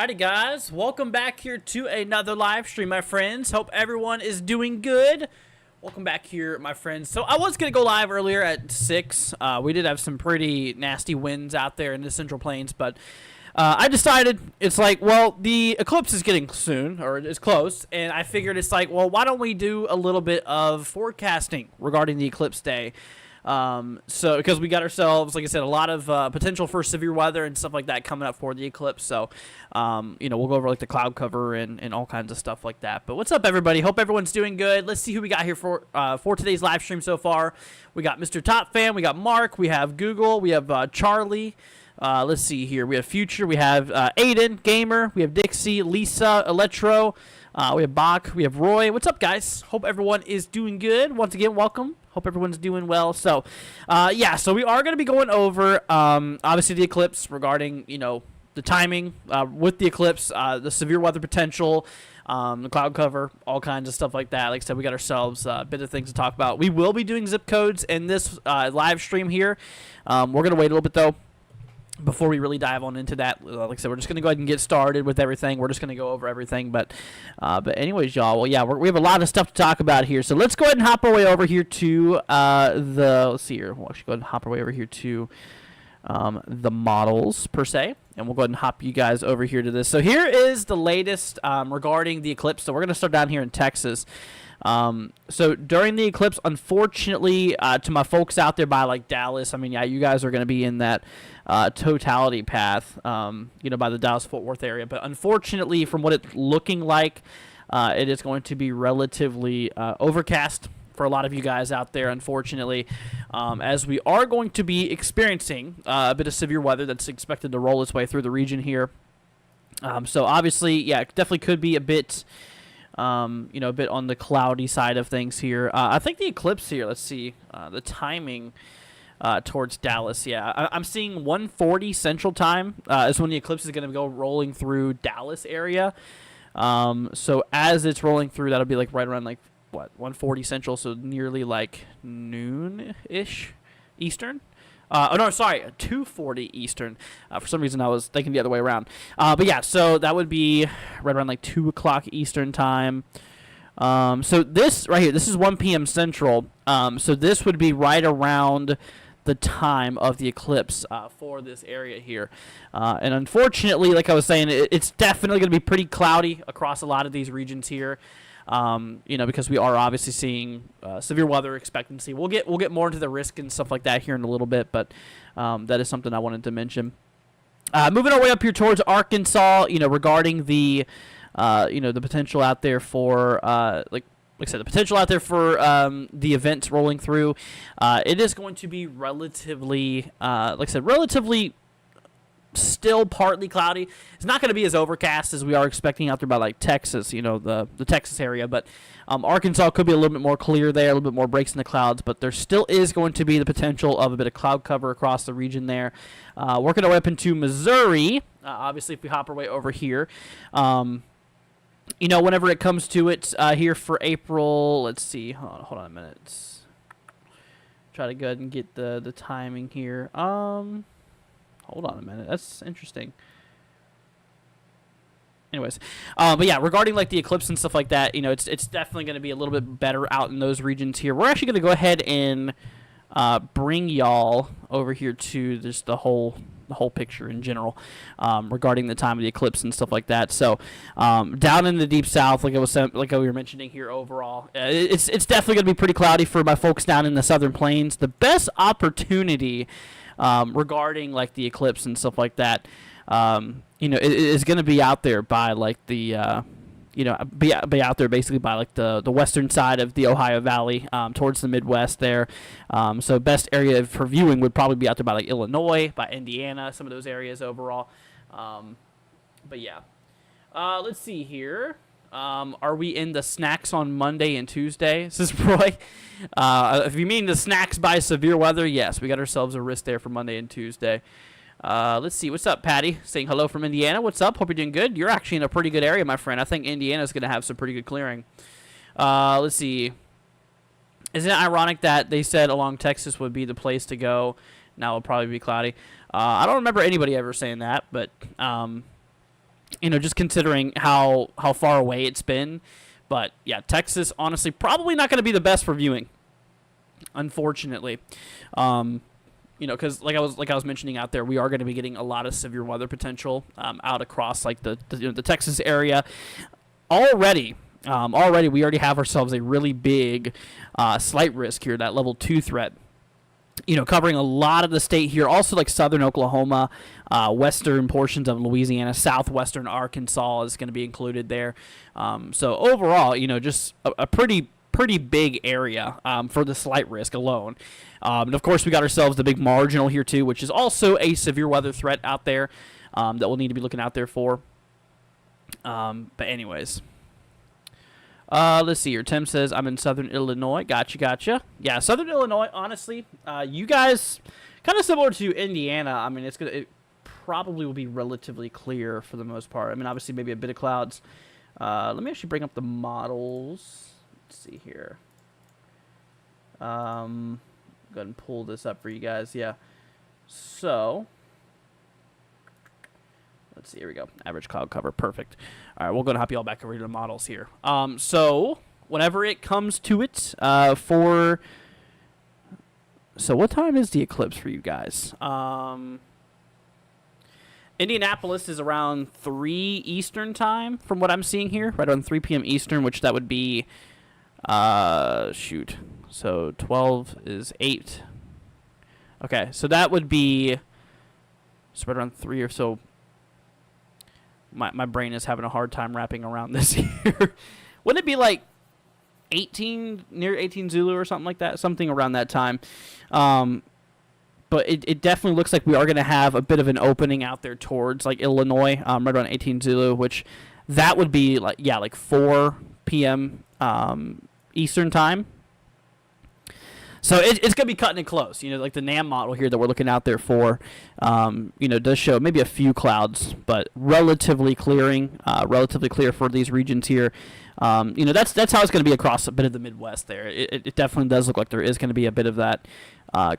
Alrighty guys, welcome back here to another live stream, my friends. Hope everyone is doing good. Welcome back here, my friends. So I was going to go live earlier at 6. We did have some pretty nasty winds out there in the Central Plains, but I decided it's like, well, the eclipse is getting soon, or it's close, and I figured it's like, well, why don't we do a little bit of forecasting regarding the eclipse day? So because we got ourselves, like I said, a lot of potential for severe weather and stuff like that coming up for the eclipse. So, you know, we'll go over like the cloud cover and all kinds of stuff like that. But what's up, everybody? Hope everyone's doing good. Let's see who we got here for today's live stream so far. We got Mr. Top Fan, we got Mark, we have Google, we have Charlie. Let's see here. We have Future, we have Aiden, Gamer, we have Dixie, Lisa, Electro, we have Bach, we have Roy. What's up, guys? Hope everyone is doing good. Once again, welcome. Hope everyone's doing well. So, yeah, so we are going to be going over, obviously, the eclipse regarding, you know, the timing with the eclipse, the severe weather potential, the cloud cover, all kinds of stuff like that. Like I said, we got ourselves a bit of things to talk about. We will be doing zip codes in this live stream here. We're going to wait a little bit, though, before we really dive on into that. Like I said, we're just going to go ahead and get started with everything. We're just going to go over everything. But anyways, y'all, well, yeah, we have a lot of stuff to talk about here. So let's go ahead and hop our way over here to let's see here. We'll actually go ahead and hop our way over here to the models, per se. And we'll go ahead and hop you guys over here to this. So here is the latest regarding the eclipse. So we're going to start down here in Texas. So during the eclipse, unfortunately, to my folks out there by like Dallas, I mean, yeah, you guys are going to be in that totality path, you know, by the Dallas-Fort Worth area. But unfortunately, from what it's looking like, it is going to be relatively overcast for a lot of you guys out there, unfortunately, as we are going to be experiencing a bit of severe weather that's expected to roll its way through the region here. So obviously, yeah, it definitely could be a bit... you know, a bit on the cloudy side of things here. I think the eclipse here, let's see, the timing towards Dallas. Yeah, I'm seeing 1:40 Central Time is when the eclipse is going to go rolling through Dallas area. So as it's rolling through, that'll be like right around like, what, 1:40 Central, so nearly like noon-ish Eastern. Oh, no, sorry, 2:40 Eastern. For some reason, I was thinking the other way around. But yeah, so that would be right around like 2 o'clock Eastern time. So this right here, this is 1 p.m. Central. So this would be right around the time of the eclipse for this area here. And unfortunately, like I was saying, it's definitely going to be pretty cloudy across a lot of these regions here. You know, because we are obviously seeing severe weather expectancy. We'll get more into the risk and stuff like that here in a little bit, but that is something I wanted to mention. Moving our way up here towards Arkansas, you know, regarding the you know, the potential out there for like I said, the potential out there for the events rolling through. It is going to be relatively, like I said, relatively still partly cloudy. It's not going to be as overcast as we are expecting out there by like Texas, the Texas area. But Arkansas could be a little bit more clear there, a little bit more breaks in the clouds. But there still is going to be the potential of a bit of cloud cover across the region there. Working our way up into Missouri, obviously if we hop our way over here. Whenever it comes to it here for April, let's see. Hold on a minute. Try to go ahead and get the timing here. Hold on a minute. That's interesting. Anyways, but yeah, regarding like the eclipse and stuff like that, it's definitely going to be a little bit better out in those regions here. We're actually going to go ahead and bring y'all over here to just the whole picture in general regarding the time of the eclipse and stuff like that. So down in the deep south, like we were mentioning here, overall, it's definitely going to be pretty cloudy for my folks down in the southern plains. The best opportunity regarding like the eclipse and stuff like that, is going to be out there by like the be out there basically by like the western side of the Ohio Valley, towards the Midwest there. So best area for viewing would probably be out there by like Illinois, by Indiana, some of those areas overall. But yeah, let's see here. Are we in the snacks on Monday and Tuesday? Says Roy. If you mean the snacks by severe weather, yes, we got ourselves a wrist there for Monday and Tuesday. Let's see. What's up, Patty? Saying hello from Indiana. What's up? Hope you're doing good. You're actually in a pretty good area, my friend. I think Indiana's going to have some pretty good clearing. Let's see. Isn't it ironic that they said along Texas would be the place to go? Now it'll probably be cloudy. I don't remember anybody ever saying that, but, just considering how far away it's been. But, yeah, Texas, honestly, probably not going to be the best for viewing, unfortunately. Because like I was mentioning out there, we are going to be getting a lot of severe weather potential out across like the Texas area. Already we already have ourselves a really big slight risk here, that level 2 threat. Covering a lot of the state here, also like southern Oklahoma, western portions of Louisiana, southwestern Arkansas is going to be included there. So overall, just a pretty big area for the slight risk alone. And of course, we got ourselves the big marginal here too, which is also a severe weather threat out there that we'll need to be looking out there for. But anyways, let's see here. Tim says, I'm in southern Illinois. Gotcha. Yeah, southern Illinois, honestly, you guys, kind of similar to Indiana. I mean, it probably will be relatively clear for the most part. I mean, obviously, maybe a bit of clouds. Let me actually bring up the models. Let's see here. Go ahead and pull this up for you guys. Yeah. So, let's see. Here we go. Average cloud cover. Perfect. All right. We'll go and hop you all back over to the models here. So, whenever it comes to it, so what time is the eclipse for you guys? Indianapolis is around 3 Eastern time from what I'm seeing here. Right around 3 p.m. Eastern, which that would be, so 12 is 8. Okay, so that would be right around 3 or so. My brain is having a hard time wrapping around this here. Wouldn't it be like 18, near 18 Zulu or something like that? Something around that time. But it definitely looks like we are going to have a bit of an opening out there towards like Illinois, right around 18 Zulu, which that would be like 4 p.m. Eastern time. So it's going to be cutting it close. Like the NAM model here that we're looking out there for, does show maybe a few clouds, but relatively clear for these regions here. That's how it's going to be across a bit of the Midwest there. It definitely does look like there is going to be a bit of that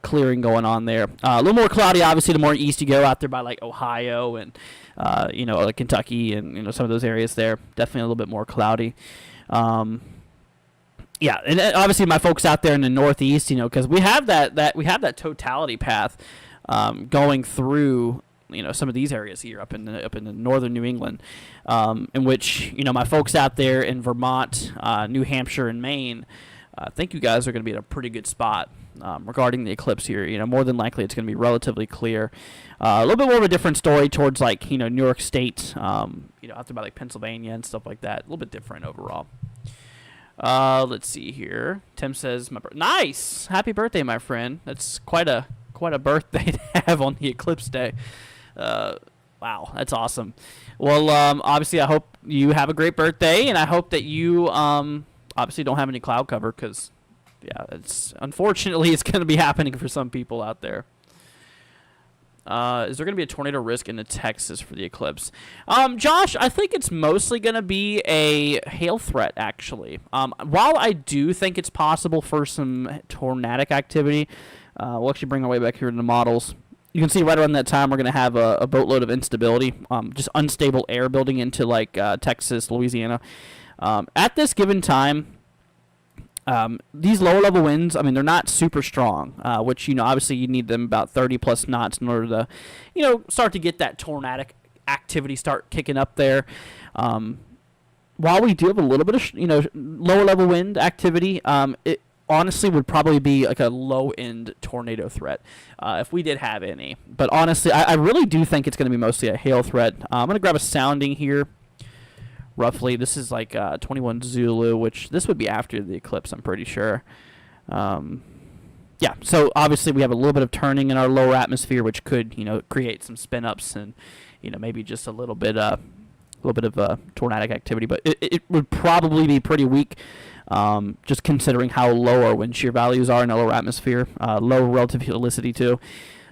clearing going on there. A little more cloudy, obviously, the more east you go out there by like Ohio and, like Kentucky and, some of those areas there. Definitely a little bit more cloudy. Yeah, and obviously my folks out there in the Northeast, because we have that totality path going through, some of these areas here up in the northern New England, in which my folks out there in Vermont, New Hampshire, and Maine, I think you guys are going to be in a pretty good spot regarding the eclipse here. More than likely it's going to be relatively clear. A little bit more of a different story towards like New York State, out there by like Pennsylvania and stuff like that. A little bit different overall. Let's see here. Tim says, nice! Happy birthday, my friend. That's quite a birthday to have on the eclipse day. Wow, that's awesome. Well, obviously, I hope you have a great birthday, and I hope that you obviously don't have any cloud cover because, yeah, unfortunately it's going to be happening for some people out there. Is there going to be a tornado risk into Texas for the eclipse? Josh, I think it's mostly going to be a hail threat, actually. While I do think it's possible for some tornadic activity, we'll actually bring our way back here to the models. You can see right around that time we're going to have a boatload of instability, just unstable air building into like Texas, Louisiana. At this given time, these lower level winds, I mean, they're not super strong, which, obviously you need them about 30 plus knots in order to, start to get that tornadic activity start kicking up there. While we do have a little bit of, lower level wind activity, it honestly would probably be like a low end tornado threat if we did have any. But honestly, I really do think it's going to be mostly a hail threat. I'm going to grab a sounding here. Roughly, this is like 21 Zulu, which this would be after the eclipse, I'm pretty sure. Yeah, so obviously we have a little bit of turning in our lower atmosphere, which could, create some spin ups and, maybe just a little bit of tornadic activity. But it would probably be pretty weak, just considering how low our wind shear values are in our lower atmosphere, low relative helicity too.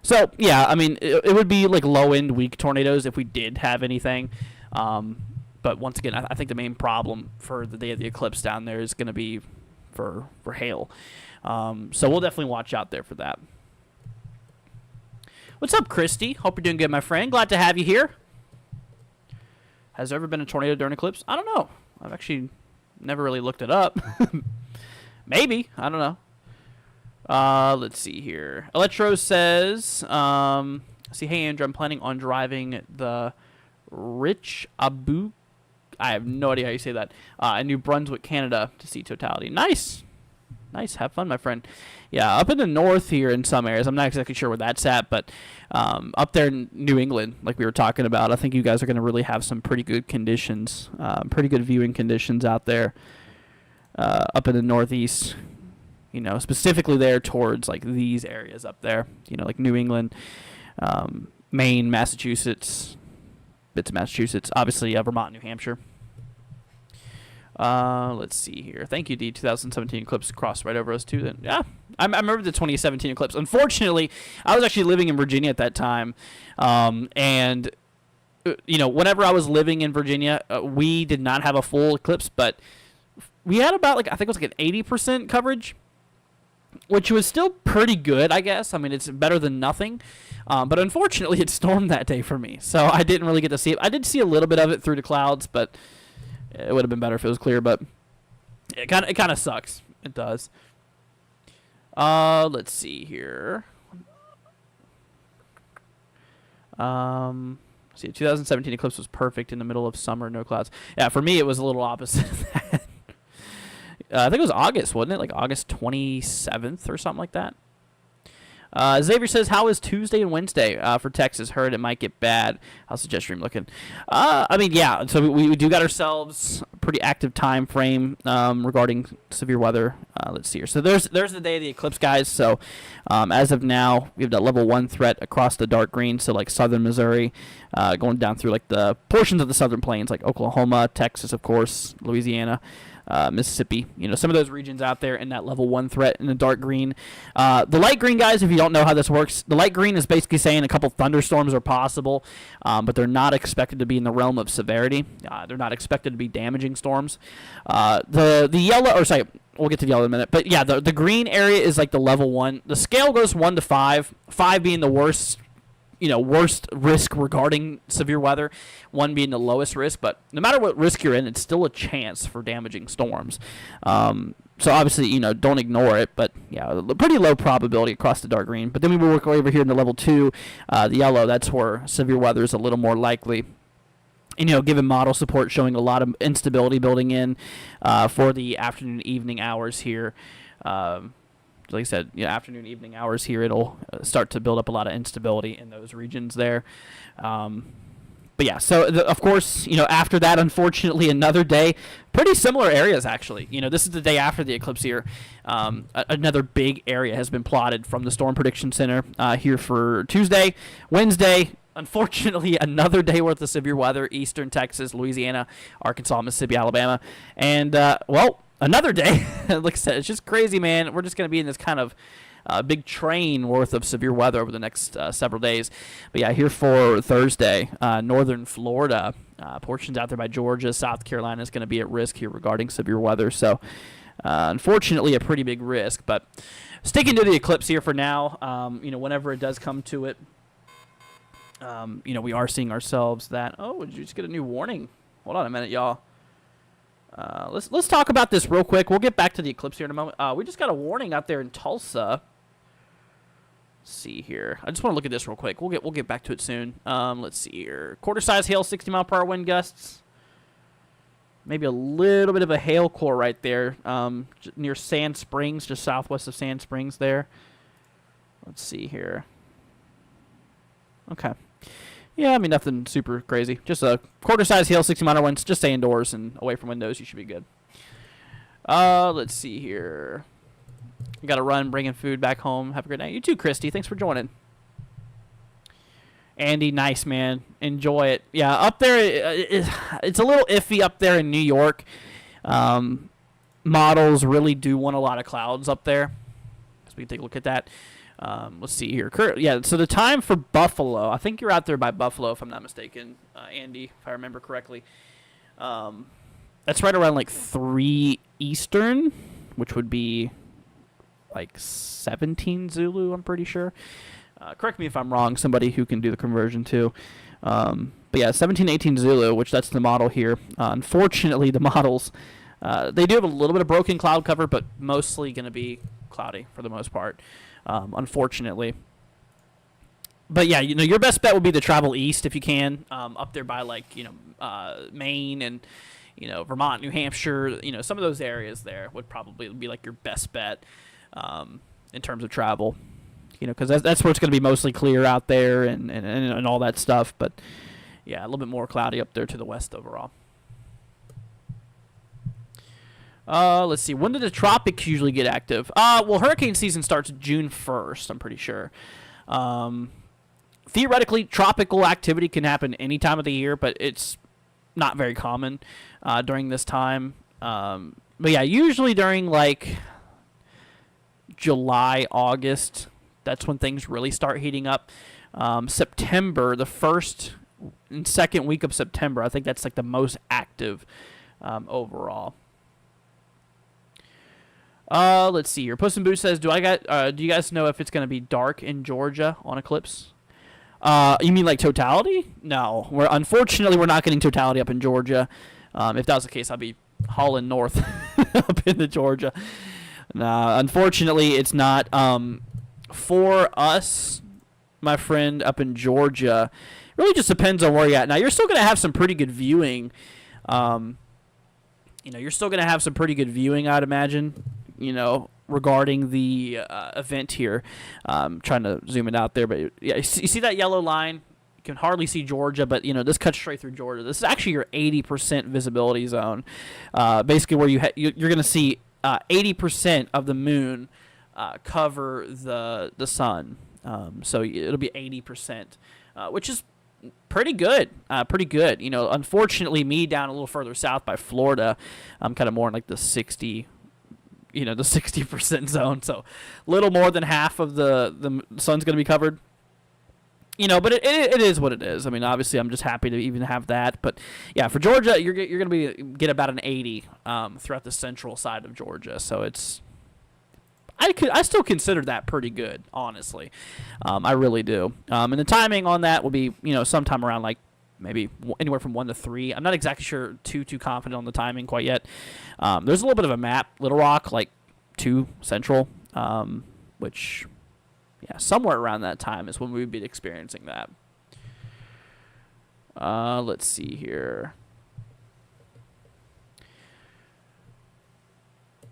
So yeah, I mean, it would be like low end weak tornadoes if we did have anything. But once again, I think the main problem for the day of the eclipse down there is going to be for hail. So we'll definitely watch out there for that. What's up, Christy? Hope you're doing good, my friend. Glad to have you here. Has there ever been a tornado during eclipse? I don't know. I've actually never really looked it up. Maybe. I don't know. Let's see here. Electro says, hey, Andrew, I'm planning on driving the Rich Abu. I have no idea how you say that. In New Brunswick, Canada, to see totality. Nice. Have fun, my friend. Yeah, up in the north here in some areas. I'm not exactly sure where that's at, but up there in New England, like we were talking about, I think you guys are going to really have some pretty good conditions, pretty good viewing conditions out there up in the northeast. Specifically there towards like these areas up there. Like New England, Maine, Massachusetts. Bits of Massachusetts, obviously Vermont, New Hampshire. Let's see here. Thank you, D. 2017 eclipse crossed right over us too. Then, yeah, I remember the 2017 eclipse. Unfortunately, I was actually living in Virginia at that time, and whenever I was living in Virginia, we did not have a full eclipse, but we had about I think it was like an 80% coverage, which was still pretty good, I guess. I mean, it's better than nothing. But unfortunately, it stormed that day for me, so I didn't really get to see it. I did see a little bit of it through the clouds, but it would have been better if it was clear. But it kind of sucks. It does. Let's see here. See, 2017 eclipse was perfect in the middle of summer, no clouds. Yeah, for me, it was a little opposite of that. I think it was August, wasn't it? Like August 27th or something like that. Xavier says, how is Tuesday and Wednesday for Texas? Heard it might get bad. How's the jet stream looking? I mean, yeah, so we do got ourselves a pretty active time frame regarding severe weather. Let's see here. So there's the day of the eclipse, guys. So as of now, we have that level 1 threat across the dark green, so like southern Missouri, going down through like the portions of the southern plains, like Oklahoma, Texas, of course, Louisiana. Mississippi, some of those regions out there in that level 1 threat in the dark green. The light green, guys, if you don't know how this works, the light green is basically saying a couple thunderstorms are possible, but they're not expected to be in the realm of severity. They're not expected to be damaging storms. The yellow, we'll get to the yellow in a minute, but yeah, the green area is like the level 1. The scale goes 1 to 5, 5 being the worst risk regarding severe weather, 1 being the lowest risk. But no matter what risk you're in, it's still a chance for damaging storms. So obviously, don't ignore it. But yeah, pretty low probability across the dark green. But then we will work over here in the level 2, the yellow. That's where severe weather is a little more likely. Given model support showing a lot of instability building in for the afternoon, evening hours here. Like I said, afternoon, evening hours here, it'll start to build up a lot of instability in those regions there. But yeah, so of course, after that, unfortunately, another day, pretty similar areas actually. This is the day after the eclipse here. Another big area has been plotted from the Storm Prediction Center here for Tuesday, Wednesday. unfortunately, another day worth of severe weather, eastern Texas, Louisiana, Arkansas, Mississippi, Alabama. And, well, another day. Like I said, it's just crazy, man. We're just going to be in this kind of big train worth of severe weather over the next several days. But, yeah, here for Thursday, northern Florida, portions out there by Georgia, South Carolina is going to be at risk here regarding severe weather. So, unfortunately, a pretty big risk. But sticking to the eclipse here for now, whenever it does come to it, we are seeing ourselves that, did you just get a new warning? Hold on a minute, y'all. Let's talk about this real quick. We'll get back to the eclipse here in a moment. We just got a warning out there in Tulsa. Let's see here. I just want to look at this real quick. We'll get back to it soon. Let's see here. Quarter-size hail, 60-mile-per-hour wind gusts. Maybe a little bit of a hail core right there near Sand Springs, just southwest of Sand Springs there. Let's see here. Okay. Yeah, I mean, nothing super crazy. Just a quarter-size hail, 60-mile winds. Just stay indoors and away from windows. You should be good. Let's see here. You got to run, bringing food back home. Have a great night. You too, Christy. Thanks for joining. Andy, nice, man. Enjoy it. Yeah, up there, it's a little iffy up there in New York. Models really do want a lot of clouds up there. So we can take a look at that. Let's see here. Yeah, so the time for Buffalo, I think you're out there by Buffalo, if I'm not mistaken, Andy, if I remember correctly. That's right around like 3 Eastern, which would be like 17 Zulu, I'm pretty sure. Correct me if I'm wrong, somebody who can do the conversion too. But yeah, 17, 18 Zulu, which that's the model here. Unfortunately, the models, they do have a little bit of broken cloud cover, but mostly going to be cloudy for the most part. Unfortunately. But yeah, your best bet would be to travel east if you can, up there by like, Maine and, Vermont, New Hampshire, some of those areas there would probably be like your best bet, in terms of travel, because that's where it's going to be mostly clear out there and all that stuff. But yeah, a little bit more cloudy up there to the west overall. Let's see. When do the tropics usually get active? Well, hurricane season starts June 1st, I'm pretty sure. Theoretically, tropical activity can happen any time of the year, but it's not very common during this time. But yeah, usually during like July, August, that's when things really start heating up. September, the first and second week of September, I think that's like the most active overall. Let's see here. Puss in Boots says, do you guys know if it's going to be dark in Georgia on Eclipse? You mean like totality? No. Unfortunately, we're not getting totality up in Georgia. If that was the case, I'd be hauling north up into Georgia. Unfortunately, it's not. For us, my friend up in Georgia, it really just depends on where you're at. Now, you're still going to have some pretty good viewing. You're still going to have some pretty good viewing, I'd imagine, regarding the event here. Trying to zoom it out there, but yeah, you see that yellow line? You can hardly see Georgia, but this cuts straight through Georgia. This is actually your 80% visibility zone, basically where you're going to see 80% of the moon cover the sun. So it'll be 80%, which is pretty good. Unfortunately, me down a little further south by Florida, I'm kind of more in like the 60. The 60% zone, so a little more than half of the sun's going to be covered. But it is what it is. I mean, obviously, I'm just happy to even have that. But yeah, for Georgia, you're going to get about an 80 throughout the central side of Georgia. So I still consider that pretty good, honestly. I really do. And the timing on that will be sometime around like maybe anywhere from 1 to 3. I'm not exactly sure too confident on the timing quite yet. There's a little bit of a map, Little Rock, like 2 Central, which, yeah, somewhere around that time is when we would be experiencing that. Let's see here.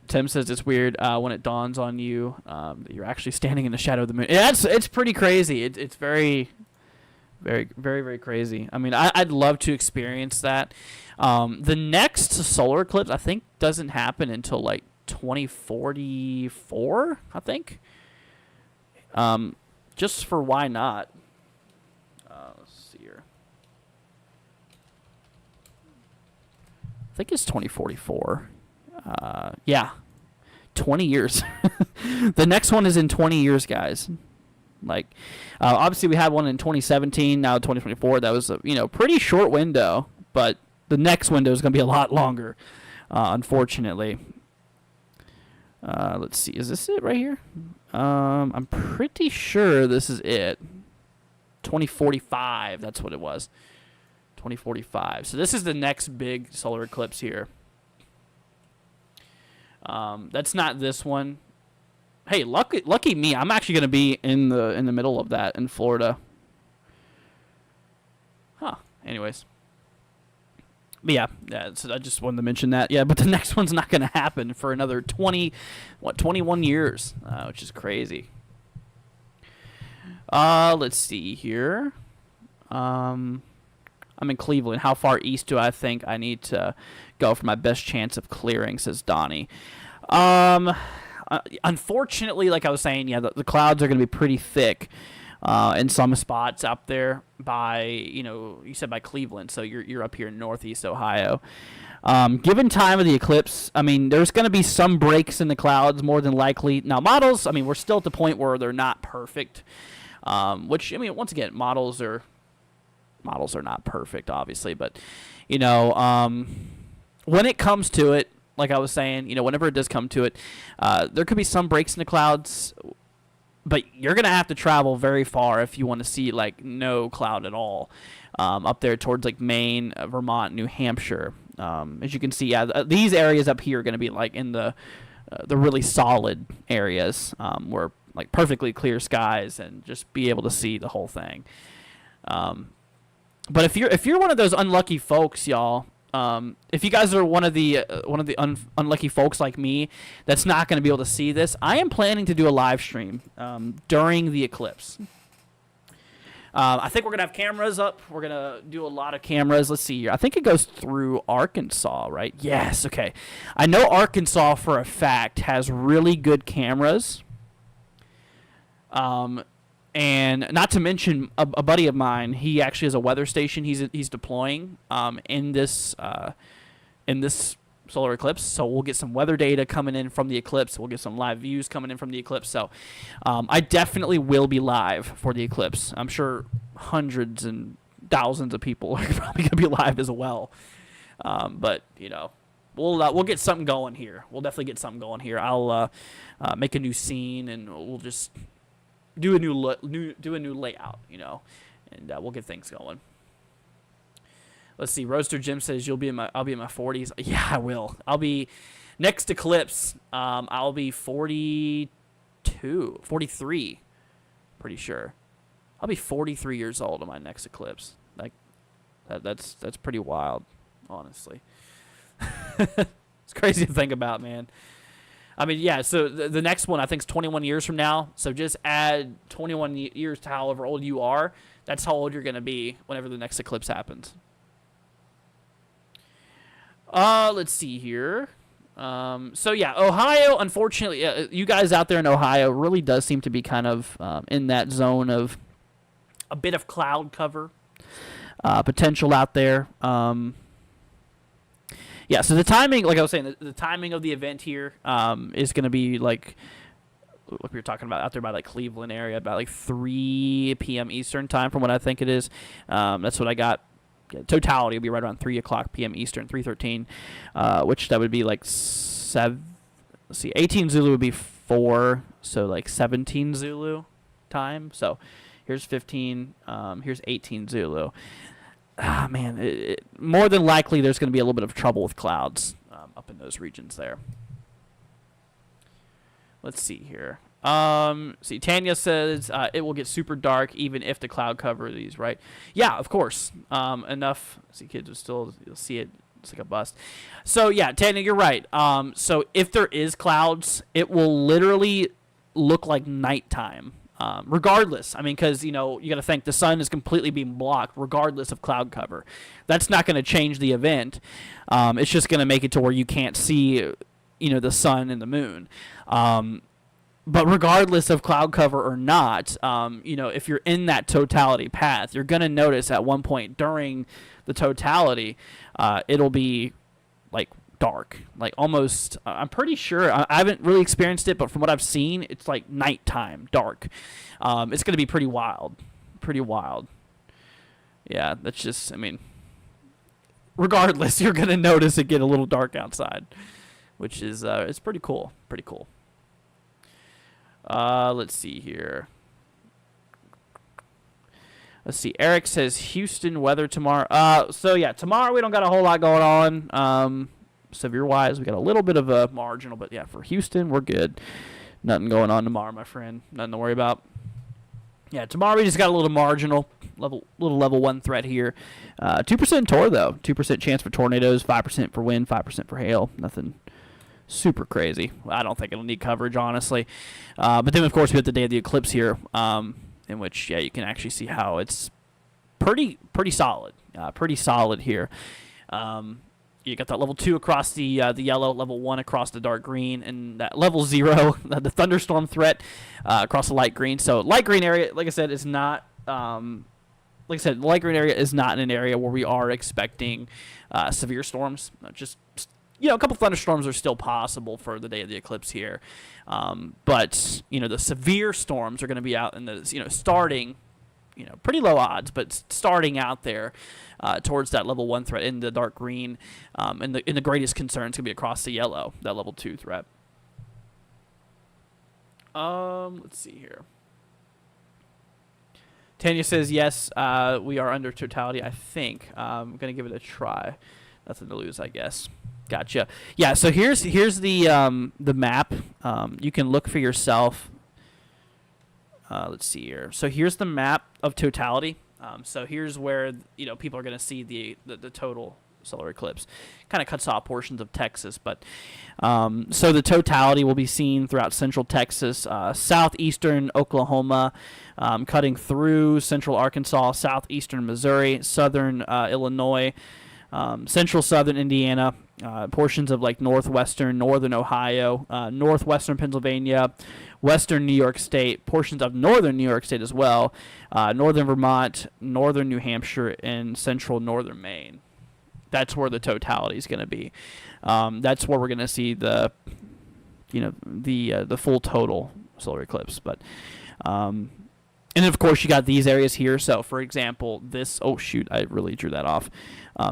Tim says it's weird when it dawns on you that you're actually standing in the shadow of the moon. Yeah, it's pretty crazy. It's very... Very, very, very crazy. I mean, I'd love to experience that. The next solar eclipse, I think, doesn't happen until, like, 2044, I think. Just for why not. Let's I think it's 2044. Yeah, 20 years. The next one is in 20 years, guys. Like, obviously we had one in 2017, now 2024. That was a pretty short window, but the next window is going to be a lot longer, unfortunately. Let's see, is this it right here? I'm pretty sure this is it. 2045, that's what it was. 2045. So this is the next big solar eclipse here. That's not this one. Hey, lucky me. I'm actually going to be in the middle of that in Florida. Huh. Anyways. But yeah, so I just wanted to mention that. Yeah, but the next one's not going to happen for another 21 years, which is crazy. Let's see here. I'm in Cleveland. How far east do I think I need to go for my best chance of clearing, says Donnie. Unfortunately, like I was saying, yeah, the clouds are going to be pretty thick in some spots up there by, you said by Cleveland, so you're up here in northeast Ohio. Given time of the eclipse, I mean, there's going to be some breaks in the clouds more than likely. Now, models, I mean, we're still at the point where they're not perfect, which, I mean, once again, models are not perfect, obviously, but, when it comes to it, like I was saying, whenever it does come to it, there could be some breaks in the clouds, but you're going to have to travel very far if you want to see, like, no cloud at all, up there towards, like, Maine, Vermont, New Hampshire. As you can see, yeah, these areas up here are going to be, like, in the really solid areas where, like, perfectly clear skies and just be able to see the whole thing. But if you're one of those unlucky folks, y'all, if you guys are one of the unlucky folks like me that's not going to be able to see this, I am planning to do a live stream during the eclipse. I think we're going to have cameras up. We're going to do a lot of cameras. Let's see here. I think it goes through Arkansas, right? Yes, okay. I know Arkansas for a fact has really good cameras. And not to mention a buddy of mine, he actually has a weather station he's deploying in this solar eclipse. So we'll get some weather data coming in from the eclipse. We'll get some live views coming in from the eclipse. So I definitely will be live for the eclipse. I'm sure hundreds and thousands of people are probably going to be live as well. But we'll get something going here. We'll definitely get something going here. I'll make a new scene and we'll just do a new layout, and we'll get things going. Let's see. Roaster Jim says I'll be in my 40s. Yeah, I will. I'll be next eclipse. I'll be 43. Pretty sure. I'll be 43 years old on my next eclipse. Like that's pretty wild, honestly. It's crazy to think about, man. I mean, yeah, so the next one I think is 21 years from now. So just add 21 years to however old you are. That's how old you're going to be whenever the next eclipse happens. Let's see here. So, yeah, Ohio, unfortunately, you guys out there in Ohio really does seem to be kind of in that zone of a bit of cloud cover potential out there. Yeah, so the timing, like I was saying, the timing of the event here is going to be like we were talking about out there by like Cleveland area, about like 3 p.m. Eastern time from what I think it is. That's what I got. Totality will be right around 3 o'clock p.m. Eastern, 3:13, which that would be like 18 Zulu would be 4, so like 17 Zulu time. So here's 15, here's 18 Zulu. Man, more than likely there's going to be a little bit of trouble with clouds up in those regions there. Let's see here. See, Tanya says it will get super dark even if the cloud cover these, right? Yeah, of course. Enough. See, kids will still, you'll see it. It's like a bust. So, yeah, Tanya, you're right. So if there is clouds, it will literally look like nighttime. Regardless, I mean, because, you got to think the sun is completely being blocked regardless of cloud cover. That's not going to change the event. It's just going to make it to where you can't see, the sun and the moon. But regardless of cloud cover or not, if you're in that totality path, you're going to notice at one point during the totality, it'll be like dark, like almost. I'm pretty sure I haven't really experienced it, but from what I've seen, it's like nighttime dark. It's going to be pretty wild, Yeah, that's just. I mean, regardless, you're going to notice it get a little dark outside, which is it's pretty cool. Let's see here. Let's see. Eric says Houston weather tomorrow. So yeah, tomorrow we don't got a whole lot going on. Severe wise, we got a little bit of a marginal, but yeah, for Houston we're good. Nothing going on tomorrow, my friend. Nothing to worry about. Yeah, tomorrow we just got a little marginal level 1 threat here. 2% tor though. 2% chance for tornadoes. 5% for wind. 5% for hail. Nothing super crazy. I don't think it'll need coverage, honestly. But then of course we have the day of the eclipse here. In which, yeah, you can actually see how it's pretty solid. Pretty solid here. You got that level 2 across the yellow, level 1 across the dark green, and that level 0, the thunderstorm threat across the light green. So light green area, like I said, is not. The light green area is not an area where we are expecting severe storms. Just a couple thunderstorms are still possible for the day of the eclipse here. But, the severe storms are going to be out in the, starting, pretty low odds, but starting out there towards that level 1 threat in the dark green. And the greatest concern is going to be across the yellow, that level 2 threat. Let's see here. Tanya says, yes, we are under totality, I think. I'm going to give it a try. Nothing to lose, I guess. Gotcha. Yeah, so here's the map. You can look for yourself. Let's see here. So here's the map of totality. So here's where people are going to see the total solar eclipse. Kind of cuts off portions of Texas, but so the totality will be seen throughout central Texas, southeastern Oklahoma, cutting through central Arkansas, southeastern Missouri, southern Illinois, central southern Indiana, portions of like northwestern Ohio, northwestern Pennsylvania, western New York State, portions of northern New York State as well, northern Vermont, northern New Hampshire, and central northern Maine. That's where the totality is going to be. That's where we're going to see the full total solar eclipse. But and of course you got these areas here. So for example, this. Oh shoot, I really drew that off.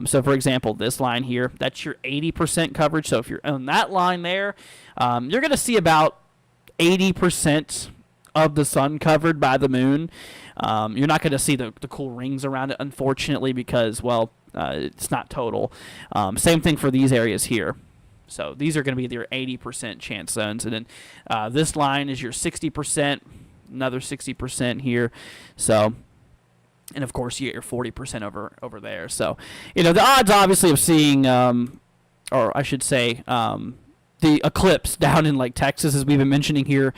So for example, this line here, that's your 80% coverage. So if you're on that line there, you're going to see about 80% of the sun covered by the moon. You're not going to see the cool rings around it, unfortunately, because, well, it's not total. Same thing for these areas here. So these are going to be your 80% chance zones. And then this line is your 60%, another 60% here. So, and of course, you get your 40% over there. So, the odds, obviously, of seeing, or I should say, the eclipse down in, like, Texas, as we've been mentioning here,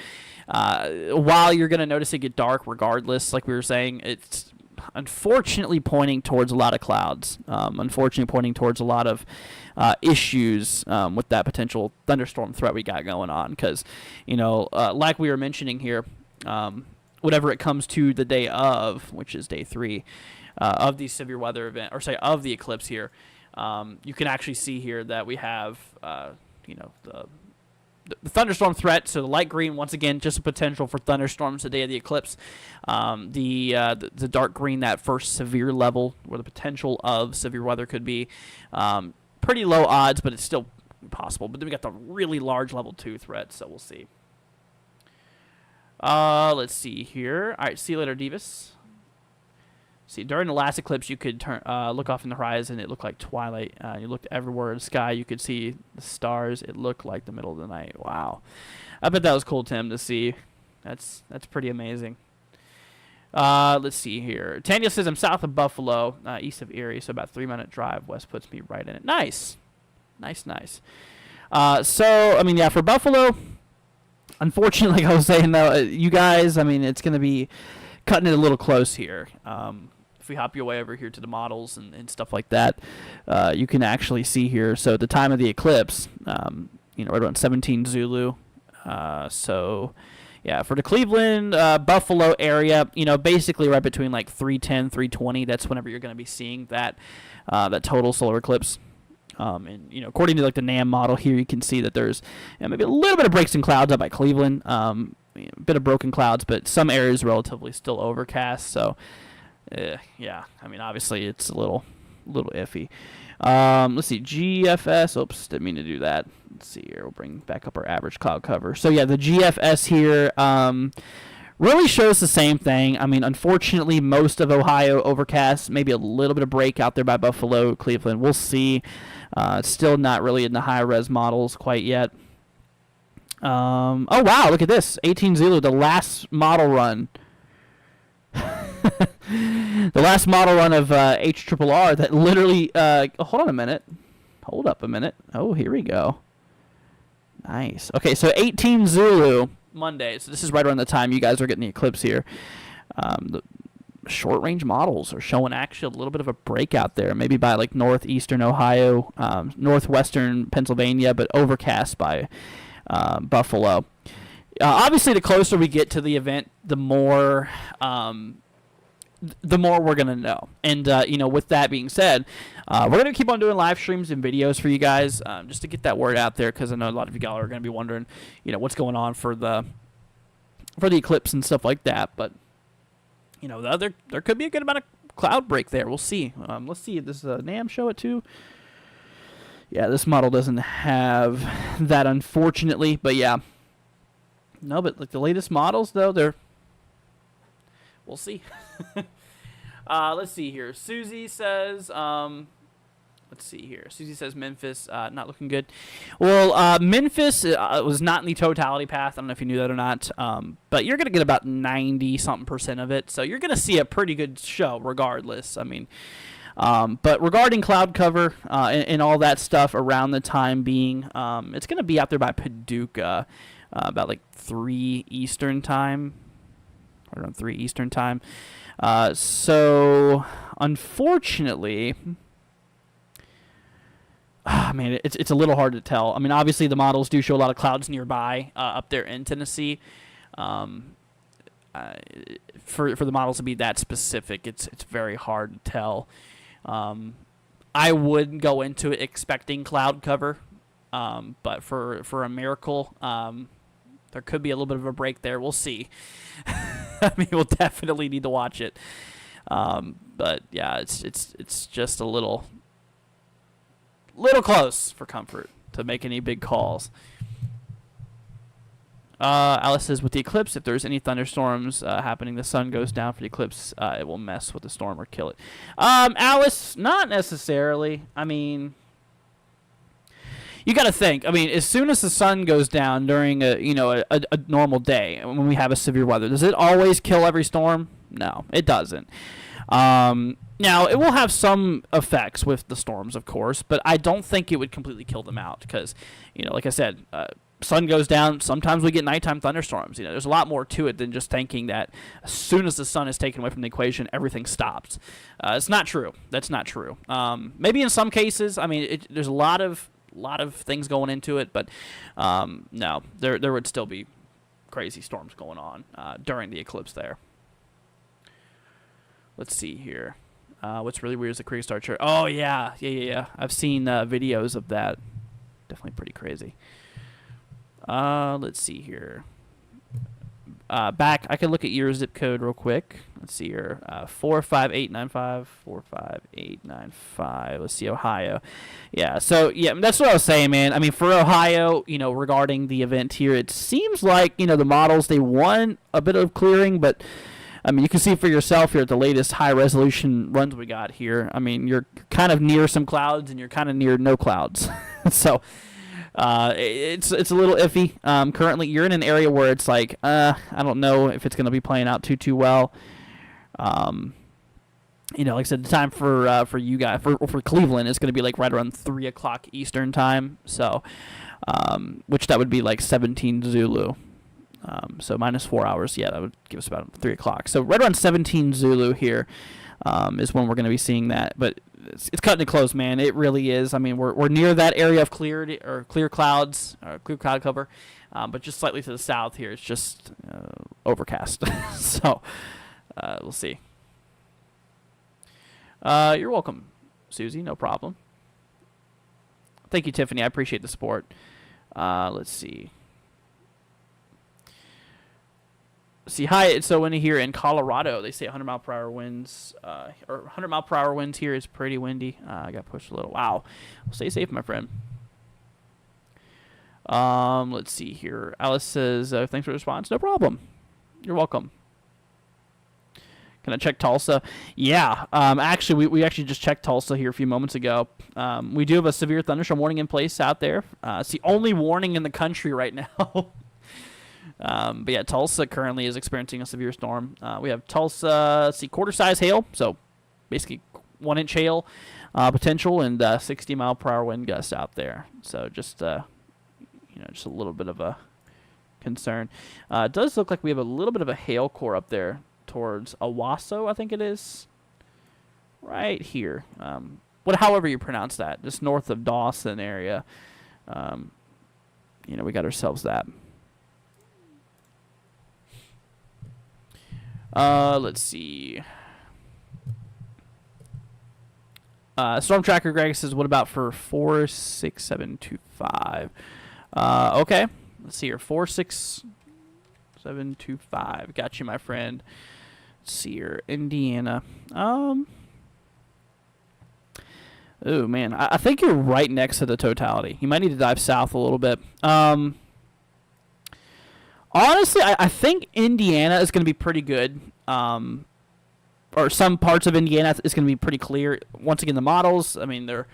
while you're going to notice it get dark regardless, like we were saying, it's unfortunately pointing towards a lot of clouds, unfortunately pointing towards a lot of issues with that potential thunderstorm threat we got going on. Because, like we were mentioning here, whatever it comes to the day of, which is day 3 of the severe weather event, or say of the eclipse here, you can actually see here that we have, the thunderstorm threat. So the light green, once again, just a potential for thunderstorms the day of the eclipse. The dark green, that first severe level where the potential of severe weather could be. Pretty low odds, but it's still possible. But then we got the really large level 2 threat, so we'll see. Let's see here. All right, see you later, Divas. See, during the last eclipse, you could look off in the horizon. It looked like twilight. You looked everywhere in the sky. You could see the stars. It looked like the middle of the night. Wow. I bet that was cool, Tim, to see. That's pretty amazing. Let's see here. Tanya says, I'm south of Buffalo, east of Erie, so about a 3-minute drive. West puts me right in it. Nice. Nice. So, I mean, yeah, for Buffalo, unfortunately, like I was saying, though, you guys, I mean, it's going to be cutting it a little close here. If we hop your way over here to the models and stuff like that, you can actually see here. So at the time of the eclipse, right around 17 Zulu. So, yeah, for the Cleveland, Buffalo area, basically right between like 310, 320. That's whenever you're going to be seeing that total solar eclipse. And according to like the NAM model here, you can see that there's maybe a little bit of breaks in clouds up by Cleveland, a bit of broken clouds, but some areas relatively still overcast. So, yeah, I mean, obviously it's a little iffy. Let's see, GFS. Oops, didn't mean to do that. Let's see here. We'll bring back up our average cloud cover. So yeah, the GFS here really shows the same thing. I mean, unfortunately, most of Ohio overcast. Maybe a little bit of break out there by Buffalo, Cleveland. We'll see. It's still not really in the high-res models quite yet. Oh, wow, look at this. 18 Zulu, the last model run. The last model run of HRRR that literally... hold on a minute. Hold up a minute. Oh, here we go. Nice. Okay, so 18 Zulu Monday. So this is right around the time you guys are getting the Eclipse here. The short-range models are showing actually a little bit of a breakout there, maybe by like northeastern Ohio, northwestern Pennsylvania, but overcast by Buffalo. Obviously, the closer we get to the event, the more we're going to know. And, with that being said, we're going to keep on doing live streams and videos for you guys just to get that word out there, because I know a lot of you guys are going to be wondering, what's going on for the Eclipse and stuff like that. But, there could be a good amount of cloud break there. We'll see. Let's see. Does NAM show it too? Yeah, this model doesn't have that, unfortunately. But, yeah. No, but like the latest models, though, we'll see. Let's see here. Susie says, Susie says Memphis, not looking good. Well, Memphis was not in the totality path. I don't know if you knew that or not. But you're going to get about 90-something% of it. So you're going to see a pretty good show regardless. I mean, but regarding cloud cover and all that stuff around the time being, it's going to be out there by Paducah about like 3 Eastern time. Around 3 Eastern time. So, unfortunately, it's a little hard to tell. I mean, obviously the models do show a lot of clouds nearby up there in Tennessee. For the models to be that specific, it's very hard to tell. I would go into it expecting cloud cover, but for a miracle, there could be a little bit of a break there. We'll see. I mean, we'll definitely need to watch it. But yeah, it's just a little close for comfort to make any big calls. Alice says, with the eclipse, if there's any thunderstorms happening, the sun goes down for the eclipse, it will mess with the storm or kill it. Alice, not necessarily. I mean, you got to think. I mean, as soon as the sun goes down during a normal day, when we have a severe weather, does it always kill every storm? No, it doesn't. Now, it will have some effects with the storms, of course, but I don't think it would completely kill them out because, like I said, sun goes down, sometimes we get nighttime thunderstorms. There's a lot more to it than just thinking that as soon as the sun is taken away from the equation, everything stops. It's not true. That's not true. Maybe in some cases, I mean, there's a lot of things going into it, but no, there would still be crazy storms going on during the eclipse there. Let's see here. What's really weird is the Creek Star chart. Oh, yeah. I've seen videos of that. Definitely pretty crazy. Let's see here. Back, I can look at your zip code real quick. Let's see here. 45895, 45895. Let's see, Ohio. Yeah, so, yeah, that's what I was saying, man. I mean, for Ohio, regarding the event here, it seems like, the models, they want a bit of clearing, but, I mean, you can see for yourself here at the latest high-resolution runs we got here. I mean, you're kind of near some clouds, and you're kind of near no clouds. So, it's a little iffy. Currently, you're in an area where it's like, I don't know if it's going to be playing out too well. Like I said, the time for you guys, for Cleveland, is going to be like right around 3 o'clock Eastern time. So, which that would be like 17 Zulu. So minus 4 hours. Yeah, that would give us about 3 o'clock. So right around 17 Zulu here is when we're going to be seeing that. But it's cutting it close, man. It really is. I mean, we're near that area of clear clouds, or clear cloud cover, but just slightly to the south here, it's just overcast. So we'll see. You're welcome, Susie. No problem. Thank you, Tiffany. I appreciate the support. Let's see. See, hi, it's so windy here in Colorado. They say 100-mile-per-hour winds, or 100-mile-per-hour winds here is pretty windy. I got pushed a little. Wow. Well, stay safe, my friend. Let's see here. Alice says, thanks for the response. No problem. You're welcome. Can I check Tulsa? Yeah. Actually, we actually just checked Tulsa here a few moments ago. We do have a severe thunderstorm warning in place out there. It's the only warning in the country right now. But yeah, Tulsa currently is experiencing a severe storm. We have Tulsa, quarter-size hail, so basically 1-inch hail potential, and 60-mile-per-hour wind gusts out there. So just just a little bit of a concern. It does look like we have a little bit of a hail core up there towards Owasso, I think it is, right here. However you pronounce that, just north of Dawson area. We got ourselves that. Let's see. Storm Tracker Greg says, what about for 46725? Okay. Let's see here. 46725. Got you, my friend. Let's see here. Indiana. Oh, man. I think you're right next to the totality. You might need to dive south a little bit. Honestly, I think Indiana is going to be pretty good, or some parts of Indiana is going to be pretty clear. Once again, the models, I mean, they're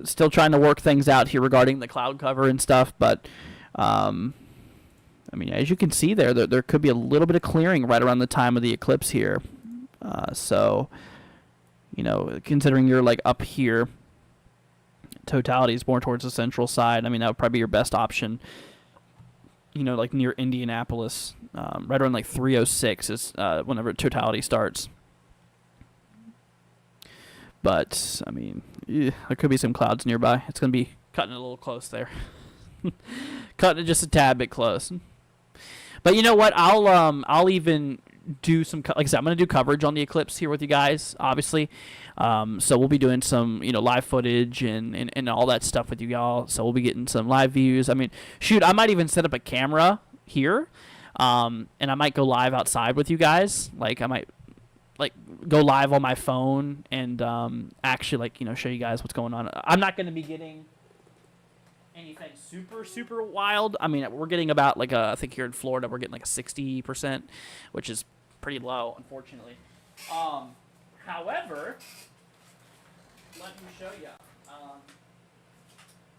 still trying to work things out here regarding the cloud cover and stuff, but, I mean, as you can see there could be a little bit of clearing right around the time of the eclipse here. So, considering you're, like, up here, totality is more towards the central side. I mean, that would probably be your best option. Like near Indianapolis, right around like 306 is whenever totality starts. But, I mean, there could be some clouds nearby. It's going to be cutting it a little close there. Cutting it just a tad bit close. But you know what? I'll even do some, like I said, I'm going to do coverage on the eclipse here with you guys, obviously. So we'll be doing some, live footage and all that stuff with you y'all. So we'll be getting some live views. I mean, shoot, I might even set up a camera here, and I might go live outside with you guys. Like, I might, go live on my phone and actually, show you guys what's going on. I'm not going to be getting anything super, super wild. I mean, we're getting about, I think here in Florida, we're getting, a 60%, which is pretty low, unfortunately. However, let me show you.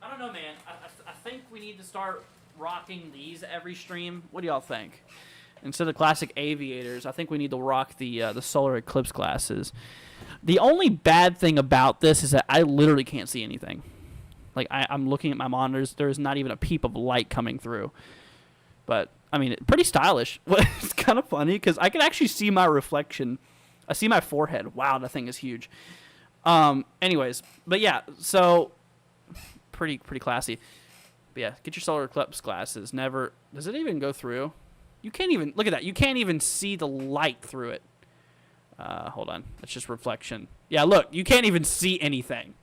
I don't know, man. I think we need to start rocking these every stream. What do y'all think? Instead of classic aviators, I think we need to rock the solar eclipse glasses. The only bad thing about this is that I literally can't see anything. I'm looking at my monitors. There's not even a peep of light coming through. But, I mean, pretty stylish. It's kind of funny because I can actually see my reflection. I see my forehead. Wow, that thing is huge. Anyways, but yeah, so pretty classy. But yeah, get your solar eclipse glasses. Never does it even go through? You can't even look at that. You can't even see the light through it. Hold on, that's just reflection. Yeah, look, you can't even see anything.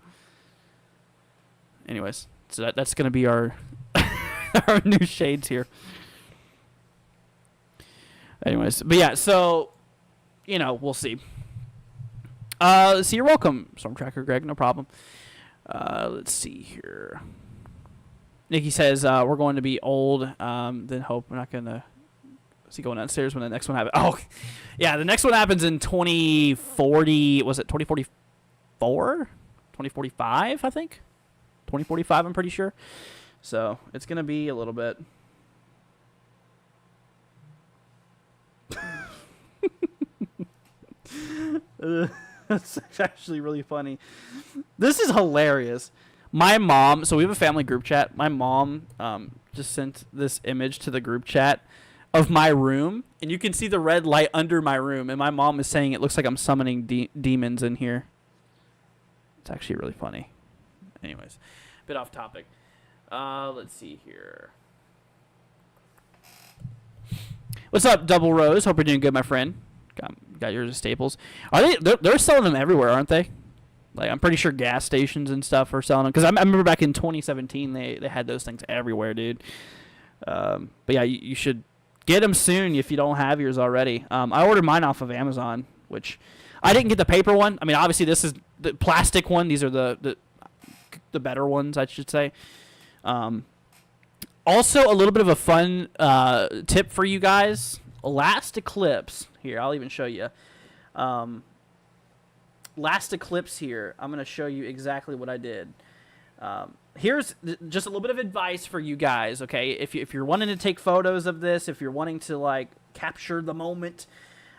Anyways, so that's gonna be our our new shades here. Anyways, but yeah, so we'll see. So you're welcome, Storm Tracker Greg, no problem. Let's see here. Nikki says we're going to be old. Then hope we're not gonna see going downstairs when the next one happens. Oh, yeah, the next one happens in 2040. Was it 2044? 2045, I think. 2045, I'm pretty sure. So it's gonna be a little bit. That's actually really funny. This is hilarious. My mom, so we have a family group chat. My mom just sent this image to the group chat of my room, and you can see the red light under my room, and my mom is saying it looks like I'm summoning demons in here. It's actually really funny. Anyways, bit off topic. Let's see here. What's up, Double Rose? Hope you're doing good, my friend. Got yours at Staples. Are they? They're selling them everywhere, aren't they? Like, I'm pretty sure gas stations and stuff are selling them. Because I remember back in 2017, they had those things everywhere, dude. But yeah, you should get them soon if you don't have yours already. I ordered mine off of Amazon, which I didn't get the paper one. I mean, obviously this is the plastic one. These are the better ones, I should say. Also, a little bit of a fun tip for you guys. Last Eclipse, here, I'll even show you. Last Eclipse here, I'm going to show you exactly what I did. Here's just a little bit of advice for you guys, okay? If you're wanting to take photos of this, if you're wanting to, like, capture the moment,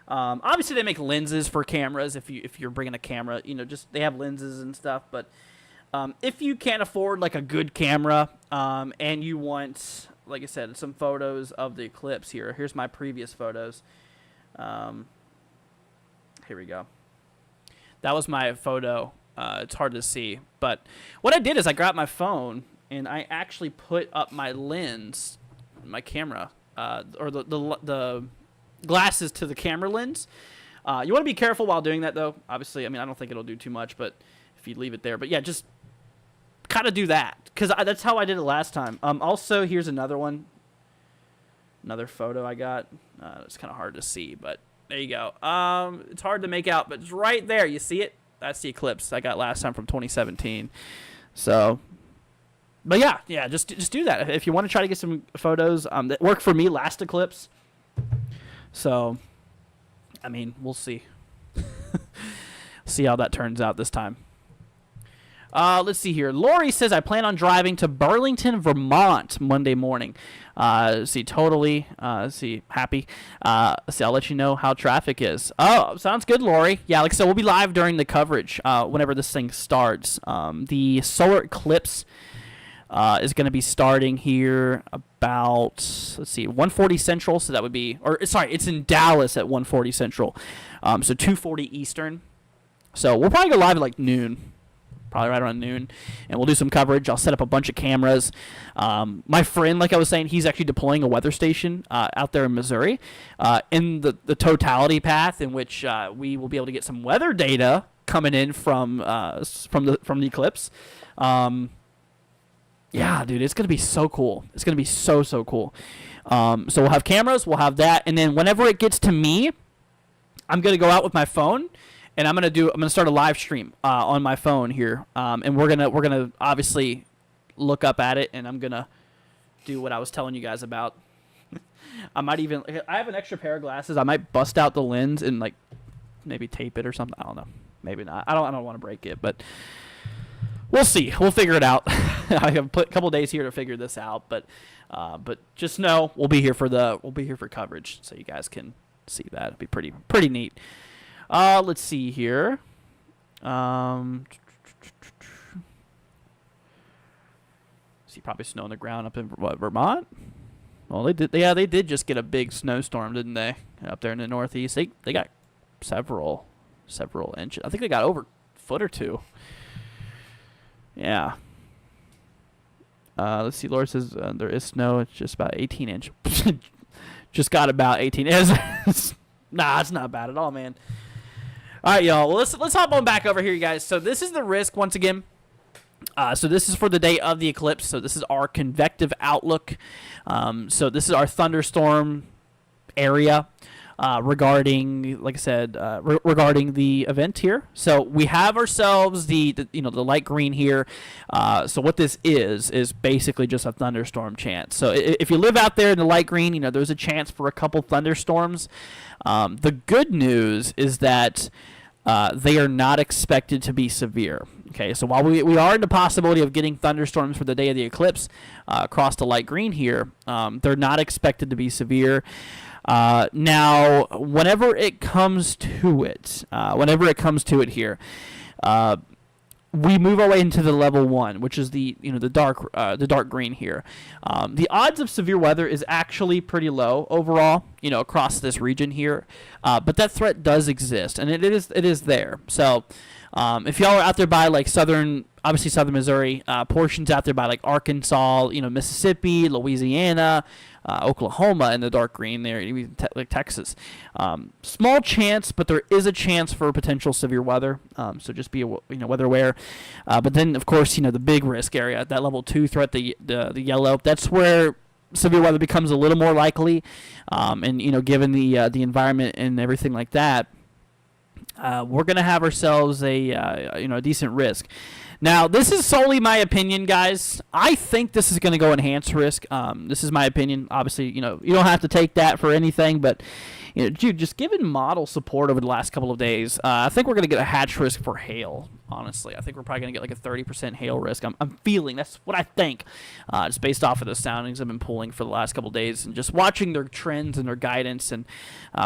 obviously they make lenses for cameras. If you're bringing a camera, you know, just they have lenses and stuff. But if you can't afford, like, a good camera and you want, like I said, some photos of the Eclipse here. Here's my previous photos. Here we go. That was my photo. It's hard to see, but what I did is I grabbed my phone and I actually put up my lens, my camera, or the glasses to the camera lens. You want to be careful while doing that, though. Obviously, I mean, I don't think it'll do too much, but if you leave it there, but yeah, just kind of do that because that's how I did it last time. Also, here's another one, another photo I got. It's kind of hard to see, but there you go. It's hard to make out, but it's right there. You see it? That's the Eclipse I got last time from 2017. So, but yeah, just do that if you want to try to get some photos that work for me last Eclipse. So, I mean, we'll see. See how that turns out this time. Let's see here. Lori says, I plan on driving to Burlington, Vermont Monday morning. See, totally. See, happy. See, I'll let you know how traffic is. Oh, sounds good, Lori. Yeah, like I said, we'll be live during the coverage whenever this thing starts. The solar eclipse is going to be starting here about, let's see, 1:40 Central. So that would be, or sorry, it's in Dallas at 1:40 Central. So 2:40 Eastern. So we'll probably go live at like noon. Probably right around noon, and we'll do some coverage. I'll set up a bunch of cameras. My friend, like I was saying, he's actually deploying a weather station out there in Missouri in the totality path in which we will be able to get some weather data coming in from the eclipse. Yeah, dude, it's going to be so cool. It's going to be so cool. So we'll have cameras, we'll have that, and then whenever it gets to me, I'm going to go out with my phone. And I'm gonna start a live stream on my phone here, and we're gonna obviously look up at it, and I'm gonna do what I was telling you guys about. I have an extra pair of glasses. I might bust out the lens and like maybe tape it or something. I don't know. Maybe not. I don't want to break it, but we'll see. We'll figure it out. I have put a couple days here to figure this out, but just know we'll be here for coverage, so you guys can see that. It'd be pretty neat. Let's see here. See, probably snow on the ground up in Vermont. Well, they did. Yeah, they did just get a big snowstorm, didn't they? Up there in the Northeast, they got several inches. I think they got over a foot or two. Yeah. Let's see. Laura says there is snow. It's just about 18 inch. Just got about 18 inches. Nah, it's not bad at all, man. All right, y'all. Well, let's hop on back over here, you guys. So this is the risk once again. So this is for the day of the eclipse. So this is our convective outlook. So this is our thunderstorm area regarding, like I said, regarding the event here. So we have ourselves the light green here. So what this is basically just a thunderstorm chance. So if you live out there in the light green, there's a chance for a couple thunderstorms. The good news is that they are not expected to be severe. Okay, so while we are in the possibility of getting thunderstorms for the day of the eclipse across the light green here, they're not expected to be severe. Now, whenever it comes to it here, we move our way into the level 1, which is the dark green here. The odds of severe weather is actually pretty low overall, across this region here. But that threat does exist, and it is there. So, if y'all are out there by like southern obviously southern Missouri, portions out there by like Arkansas, Mississippi, Louisiana, Oklahoma in the dark green there, even like Texas. Small chance, but there is a chance for potential severe weather. So just be weather aware. But then of course the big risk area at that level 2 threat, the yellow. That's where severe weather becomes a little more likely, and given the environment and everything like that. We're going to have ourselves a decent risk. Now, this is solely my opinion, guys. I think this is going to go enhanced risk. This is my opinion. Obviously, you don't have to take that for anything, but dude, just given model support over the last couple of days, I think we're going to get a hatch risk for hail. Honestly, I think we're probably going to get like a 30% hail risk. I'm feeling that's what I think, just based off of the soundings I've been pulling for the last couple of days and just watching their trends and their guidance. And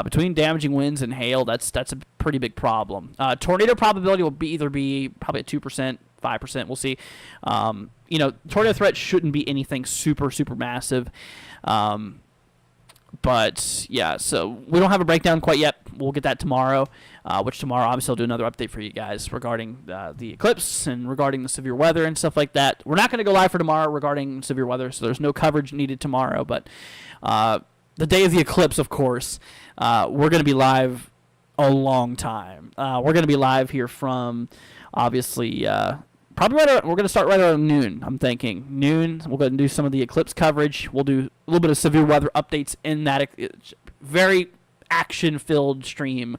between damaging winds and hail, that's a pretty big problem. Tornado probability will be probably at 2%. 5%, we'll see. Tornado threat shouldn't be anything super massive, but yeah, so we don't have a breakdown quite yet. We'll get that tomorrow, which tomorrow obviously I'll do another update for you guys regarding the eclipse and regarding the severe weather and stuff like that. We're not going to go live for tomorrow regarding severe weather, so there's no coverage needed tomorrow, but the day of the eclipse, of course, we're going to be live a long time. We're going to be live here from obviously probably we're going to start right around noon. I'm thinking noon. We'll go and do some of the eclipse coverage. We'll do a little bit of severe weather updates in that very action-filled stream.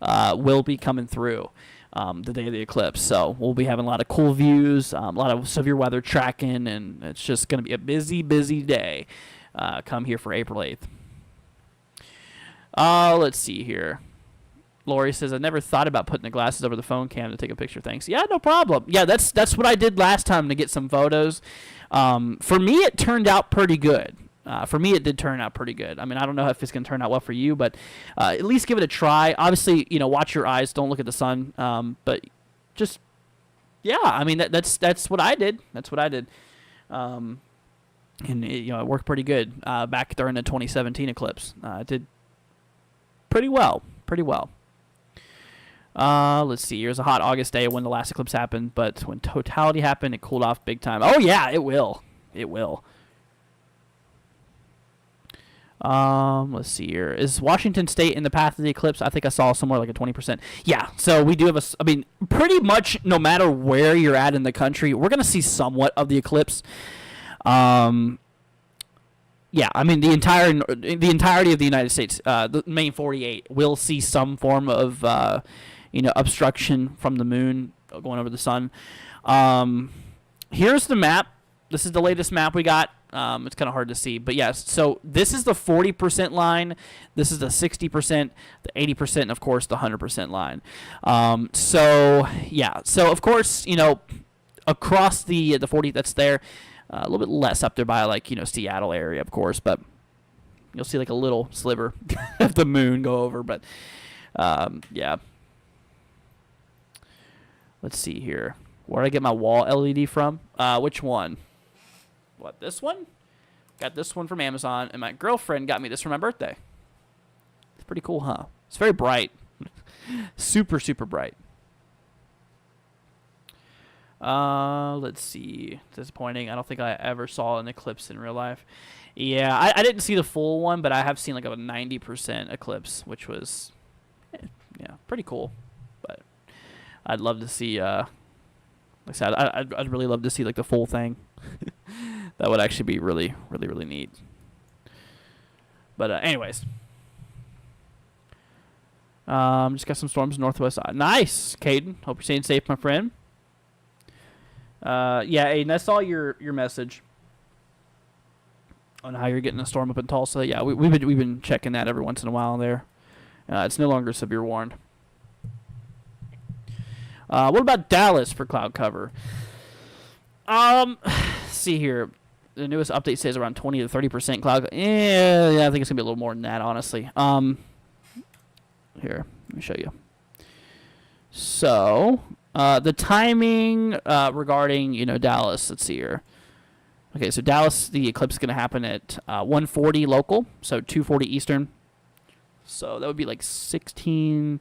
Will be coming through the day of the eclipse. So we'll be having a lot of cool views, a lot of severe weather tracking, and it's just going to be a busy day. Come here for April 8th. Let's see here. Lori says, I never thought about putting the glasses over the phone cam to take a picture. Thanks. Yeah, no problem. Yeah, that's what I did last time to get some photos. For me, it turned out pretty good. For me, it did turn out pretty good. I mean, I don't know if it's going to turn out well for you, but at least give it a try. Obviously, watch your eyes. Don't look at the sun. But just, yeah, I mean, that's what I did. That's what I did. And it worked pretty good back during the 2017 eclipse. It did pretty well. Let's see. Here's a hot August day when the last eclipse happened, but when totality happened, it cooled off big time. Oh yeah, it will. Let's see here. Is Washington State in the path of the eclipse? I think I saw somewhere like a 20%. Yeah, so we do have pretty much no matter where you're at in the country, we're going to see somewhat of the eclipse. Yeah, I mean the entirety of the United States, the main 48, will see some form of obstruction from the moon going over the sun. Here's the map. This is the latest map we got. It's kind of hard to see, but yes. So this is the 40% line. This is the 60%, the 80%, and of course the 100% line. So yeah. So of course across the 40 that's there. A little bit less up there by Seattle area, of course, but you'll see like a little sliver of the moon go over. But yeah. Let's see here. Where did I get my wall LED from? Which one? What, this one? Got this one from Amazon, and my girlfriend got me this for my birthday. It's pretty cool, huh? It's very bright. super bright. Let's see. Disappointing. I don't think I ever saw an eclipse in real life. Yeah, I didn't see the full one, but I have seen like a 90% eclipse, which was, pretty cool. But I'd love to see, like I said, I'd really love to see like the full thing. That would actually be really neat. But anyways. Just got some storms northwest side. Nice, Caden. Hope you're staying safe, my friend. Yeah, Aiden, I saw your message on how you're getting a storm up in Tulsa. Yeah, we've been checking that every once in a while there. It's no longer severe warned. What about Dallas for cloud cover? See here. The newest update says around 20 to 30% cloud. Yeah, I think it's gonna be a little more than that, honestly. Here, let me show you. So, the timing regarding Dallas. Let's see here. Okay, so Dallas, the eclipse is gonna happen at 1:40 local, so 2:40 Eastern. So that would be like 17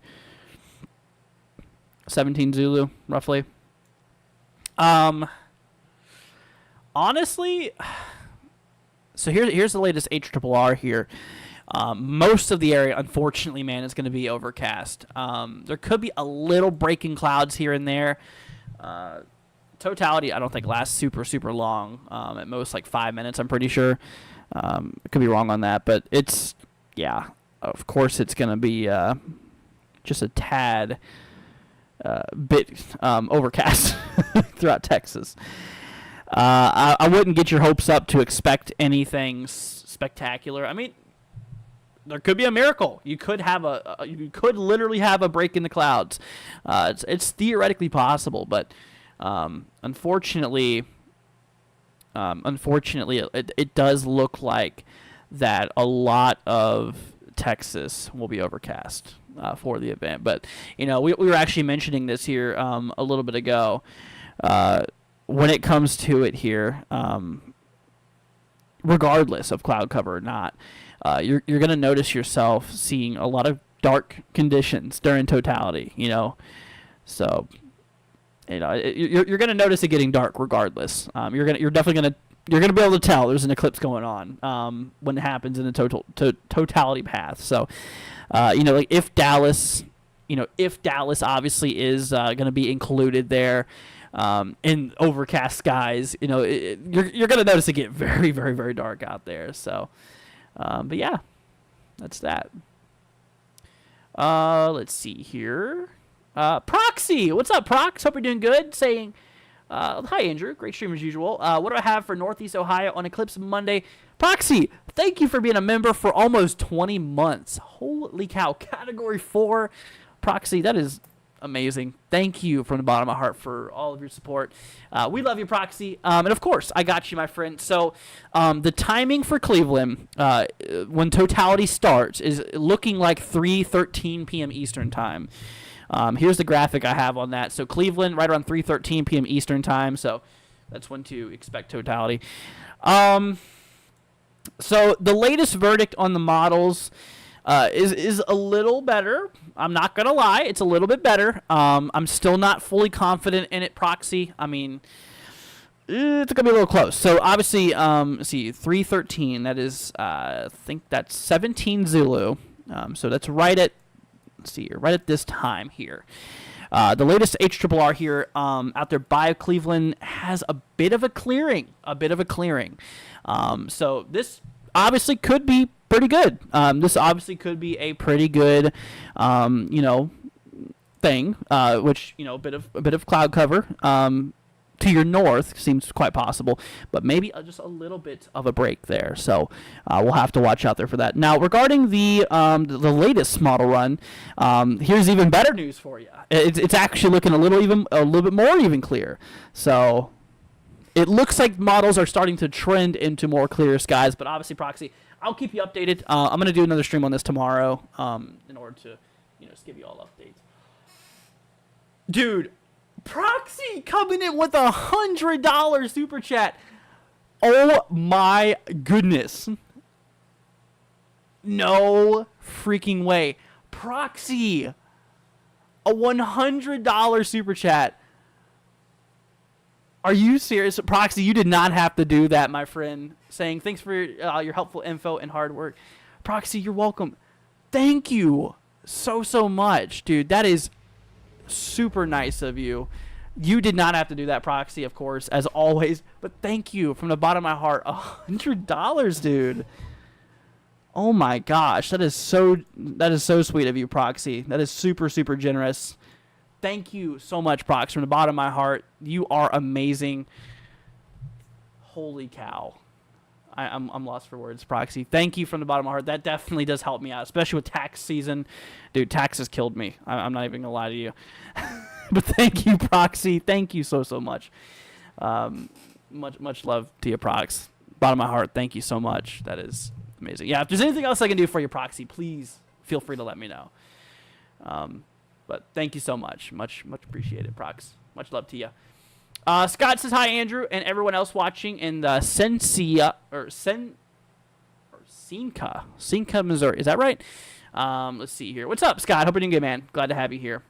Zulu, roughly. Um, honestly, so here's the latest HRRR here. Most of the area, unfortunately, man, is going to be overcast. There could be a little break in clouds here and there. Totality, I don't think lasts super long. At most, like 5 minutes, I'm pretty sure. I could be wrong on that, but it's, yeah, of course it's going to be just a tad bit overcast throughout Texas. I wouldn't get your hopes up to expect anything spectacular. I mean, there could be a miracle. You could have you could literally have a break in the clouds. It's theoretically possible, but unfortunately, it does look like that a lot of Texas will be overcast for the event. But we were actually mentioning this here a little bit ago. When it comes to it here, regardless of cloud cover or not, you're going to notice yourself seeing a lot of dark conditions during totality. So you're going to notice it getting dark regardless. You're definitely going to be able to tell there's an eclipse going on when it happens in the totality path. So like if Dallas obviously is going to be included there. In overcast skies, you're going to notice it get very, very, very dark out there. So, but yeah, that's that. Let's see here. Proxy, what's up, Prox? Hope you're doing good. Saying, hi, Andrew. Great stream as usual. What do I have for Northeast Ohio on Eclipse Monday? Proxy, thank you for being a member for almost 20 months. Holy cow. Category 4. Proxy, that is amazing. Thank you from the bottom of my heart for all of your support. We love you, Proxy. And of course, I got you, my friend. So the timing for Cleveland when totality starts is looking like 3:13 p.m. Eastern time. Here's the graphic I have on that. So Cleveland right around 3:13 p.m. Eastern time. So that's when to expect totality. So the latest verdict on the models is a little better. I'm not going to lie. It's a little bit better. I'm still not fully confident in it, Proxy. I mean, it's going to be a little close. So, obviously, let's see, 313. That is, I think that's 17 Zulu. So, that's right at, let's see here, right at this time here. The latest HRRR here out there by Cleveland has a bit of a clearing. So, this obviously could be pretty good. This obviously could be a pretty good, thing. Which a bit of cloud cover to your north seems quite possible, but maybe just a little bit of a break there. So we'll have to watch out there for that. Now regarding the latest model run, here's even better news for you. It's actually looking a little bit more even clear. So it looks like models are starting to trend into more clear skies, but obviously, Proxy, I'll keep you updated. I'm going to do another stream on this tomorrow in order to, just give you all updates. Dude, Proxy coming in with $100 super chat. Oh my goodness. No freaking way. Proxy, a $100 super chat. Are you serious? Proxy, you did not have to do that, my friend. Saying, thanks for your helpful info and hard work. Proxy, you're welcome. Thank you so much, dude. That is super nice of you. You did not have to do that, Proxy, of course, as always. But thank you from the bottom of my heart. $100, dude. Oh, my gosh. That is so sweet of you, Proxy. That is super generous. Thank you so much, Prox, from the bottom of my heart. You are amazing. Holy cow. I'm lost for words, Proxy. Thank you from the bottom of my heart. That definitely does help me out, especially with tax season. Dude, tax has killed me. I'm not even going to lie to you. But thank you, Proxy. Thank you so much. Much love to you, Prox. Bottom of my heart, thank you so much. That is amazing. Yeah, if there's anything else I can do for you, Proxy, please feel free to let me know. But thank you so much. Much appreciated, Prox. Much love to you. Scott says hi, Andrew, and everyone else watching in the Senka, Missouri. Is that right? Let's see here. What's up, Scott? Hope you're doing good, man. Glad to have you here.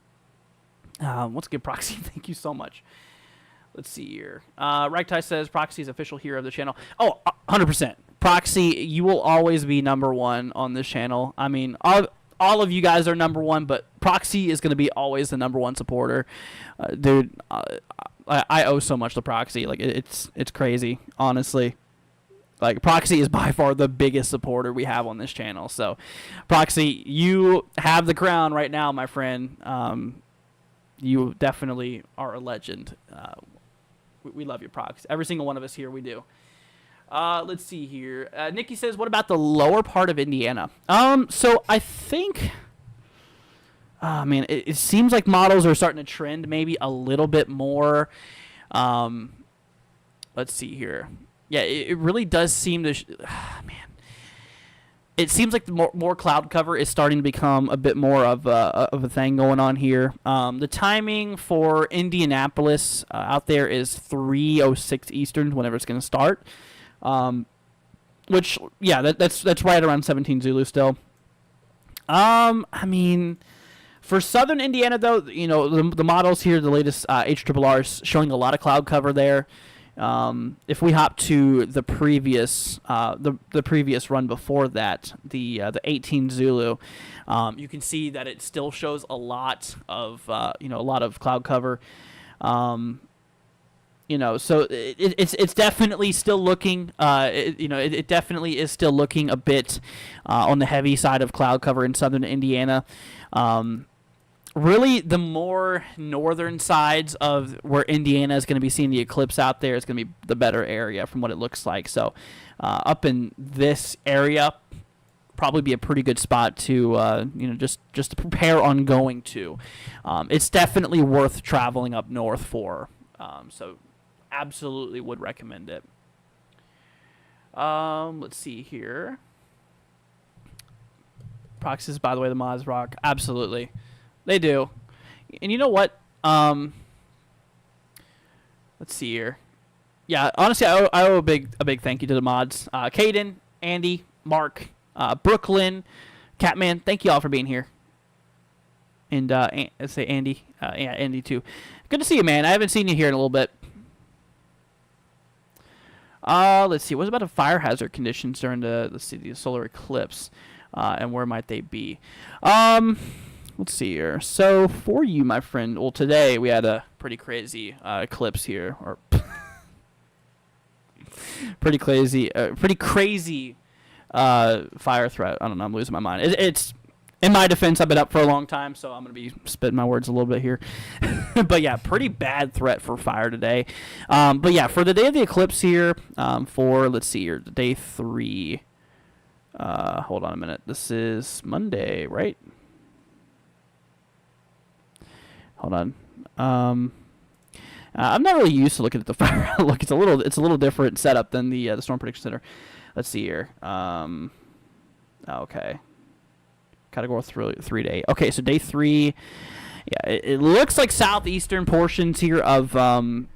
Once again, Proxy, thank you so much. Let's see here. Recti says Proxy is official hero of the channel. Oh, 100%. Proxy, you will always be number one on this channel. I mean, all of you guys are number one, but Proxy is going to be always the number one supporter. Dude, I owe so much to Proxy. Like, it's crazy, honestly. Like, Proxy is by far the biggest supporter we have on this channel. So, Proxy, you have the crown right now, my friend. You definitely are a legend. We love you, Proxy. Every single one of us here, we do. Let's see here. Nikki says, what about the lower part of Indiana? So I think, man, it seems like models are starting to trend maybe a little bit more. Let's see here. Yeah, it really does seem to, man. It seems like the more cloud cover is starting to become a bit more of a thing going on here. The timing for Indianapolis out there is 3:06 Eastern, whenever it's going to start. Which, yeah, that's right around 17 Zulu still. I mean, for Southern Indiana though, you know, the models here, the latest HRRRs showing a lot of cloud cover there. If we hop to the previous the previous run before that, the 18 Zulu, you can see that it still shows a lot of a lot of cloud cover. So it's definitely still looking it definitely is still looking a bit on the heavy side of cloud cover in Southern Indiana. Really, the more northern sides of where Indiana is going to be seeing the eclipse out there is going to be the better area from what it looks like. So up in this area, probably be a pretty good spot to just to prepare on going to. It's definitely worth traveling up north for. So absolutely would recommend it. Let's see here. Proxies, by the way, the mods rock. Absolutely. They do. And you know what? Let's see here. Yeah, honestly, I owe a big thank you to the mods. Caden, Andy, Mark, Brooklyn, Catman, thank you all for being here. And let's say Andy. Yeah, Andy too. Good to see you, man. I haven't seen you here in a little bit. Let's see. What's about the fire hazard conditions during the solar eclipse? And where might they be? Let's see here. So for you, my friend, well, today we had a pretty crazy eclipse here, or pretty crazy fire threat. I don't know. I'm losing my mind. It's in my defense, I've been up for a long time, so I'm gonna be spitting my words a little bit here. But yeah, pretty bad threat for fire today. But yeah, for the day of the eclipse here, for let's see here, day 3. Hold on a minute. This is Monday, right? Hold on. I'm not really used to looking at the fire outlook. It's a little different setup than the Storm Prediction Center. Let's see here. Okay. Category 3 to 8. Okay, so day 3. Yeah, it looks like southeastern portions here of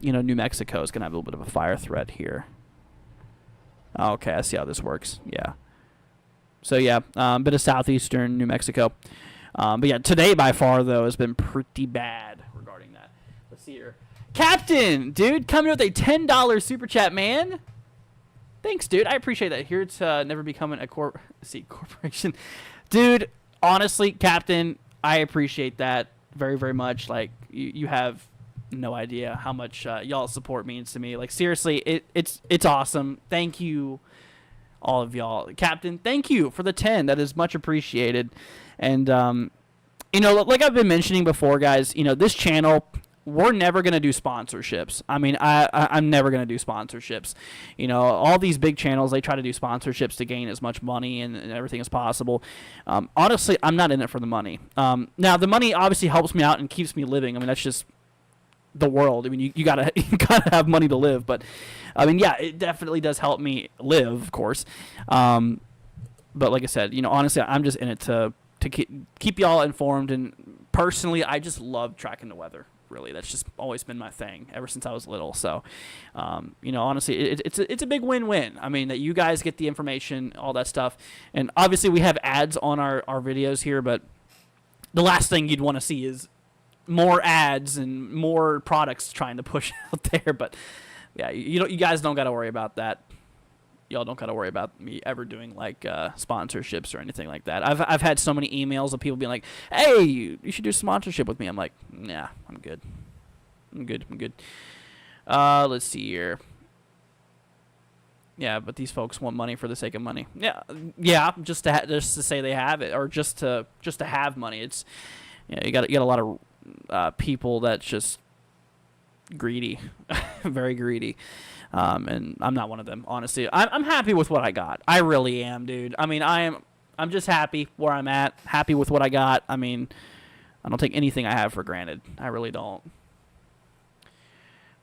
New Mexico is gonna have a little bit of a fire threat here. Okay, I see how this works. Yeah. So yeah, bit of southeastern New Mexico. But yeah, today by far though has been pretty bad regarding that. Let's see here. Captain, dude, coming with a $10 super chat, man. Thanks, dude. I appreciate that. Here it's never becoming a corporation. Dude, honestly, Captain, I appreciate that very, very much. Like, you have no idea how much y'all support means to me. Like, seriously, it's awesome. Thank you, all of y'all. Captain, thank you for the 10. That is much appreciated. And, like I've been mentioning before, guys, this channel, we're never going to do sponsorships. I mean, I'm never going to do sponsorships. All these big channels, they try to do sponsorships to gain as much money and everything as possible. Honestly, I'm not in it for the money. Now, the money obviously helps me out and keeps me living. I mean, that's just the world. I mean, you gotta have money to live. But, I mean, yeah, it definitely does help me live, of course. But like I said, honestly, I'm just in it to keep y'all informed. And personally, I just love tracking the weather. Really, that's just always been my thing ever since I was little. So, honestly, it's a big win-win. I mean, that you guys get the information, all that stuff, and obviously we have ads on our videos here. But the last thing you'd want to see is more ads and more products trying to push out there. But yeah, you guys don't got to worry about that. Y'all don't got to worry about me ever doing like sponsorships or anything like that. I've had so many emails of people being like, "Hey, you should do sponsorship with me." I'm like, "Nah, I'm good. I'm good." Let's see here. Yeah, but these folks want money for the sake of money. Yeah, just to say they have it, or just to have money. It's you got a lot of people that's just greedy, very greedy. And I'm not one of them, honestly. I'm happy with what I got. I really am, dude. I mean, I'm just happy where I'm at, happy with what I got. I mean, I don't take anything I have for granted. I really don't.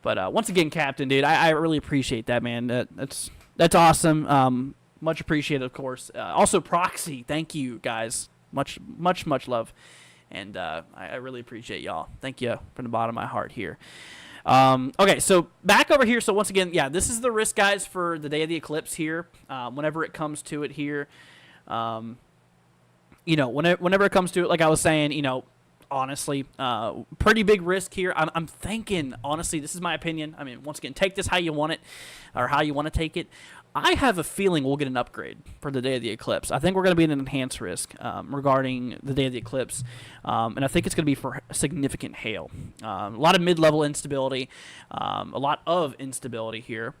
But once again, Captain, dude, I really appreciate that, man. That's awesome. Much appreciated, of course. Also, Proxy, thank you, guys. Much love. And I really appreciate y'all. Thank you from the bottom of my heart here. Okay, so back over here. So once again, yeah, this is the risk, guys, for the day of the eclipse here. Whenever it comes to it here, whenever it comes to it, like I was saying, honestly, pretty big risk here. I'm thinking, honestly, this is my opinion. I mean, once again, take this how you want it, or how you want to take it. I have a feeling we'll get an upgrade for the day of the eclipse. I think we're going to be in an enhanced risk regarding the day of the eclipse, and I think it's going to be for significant hail. A lot of mid-level instability, a lot of instability here.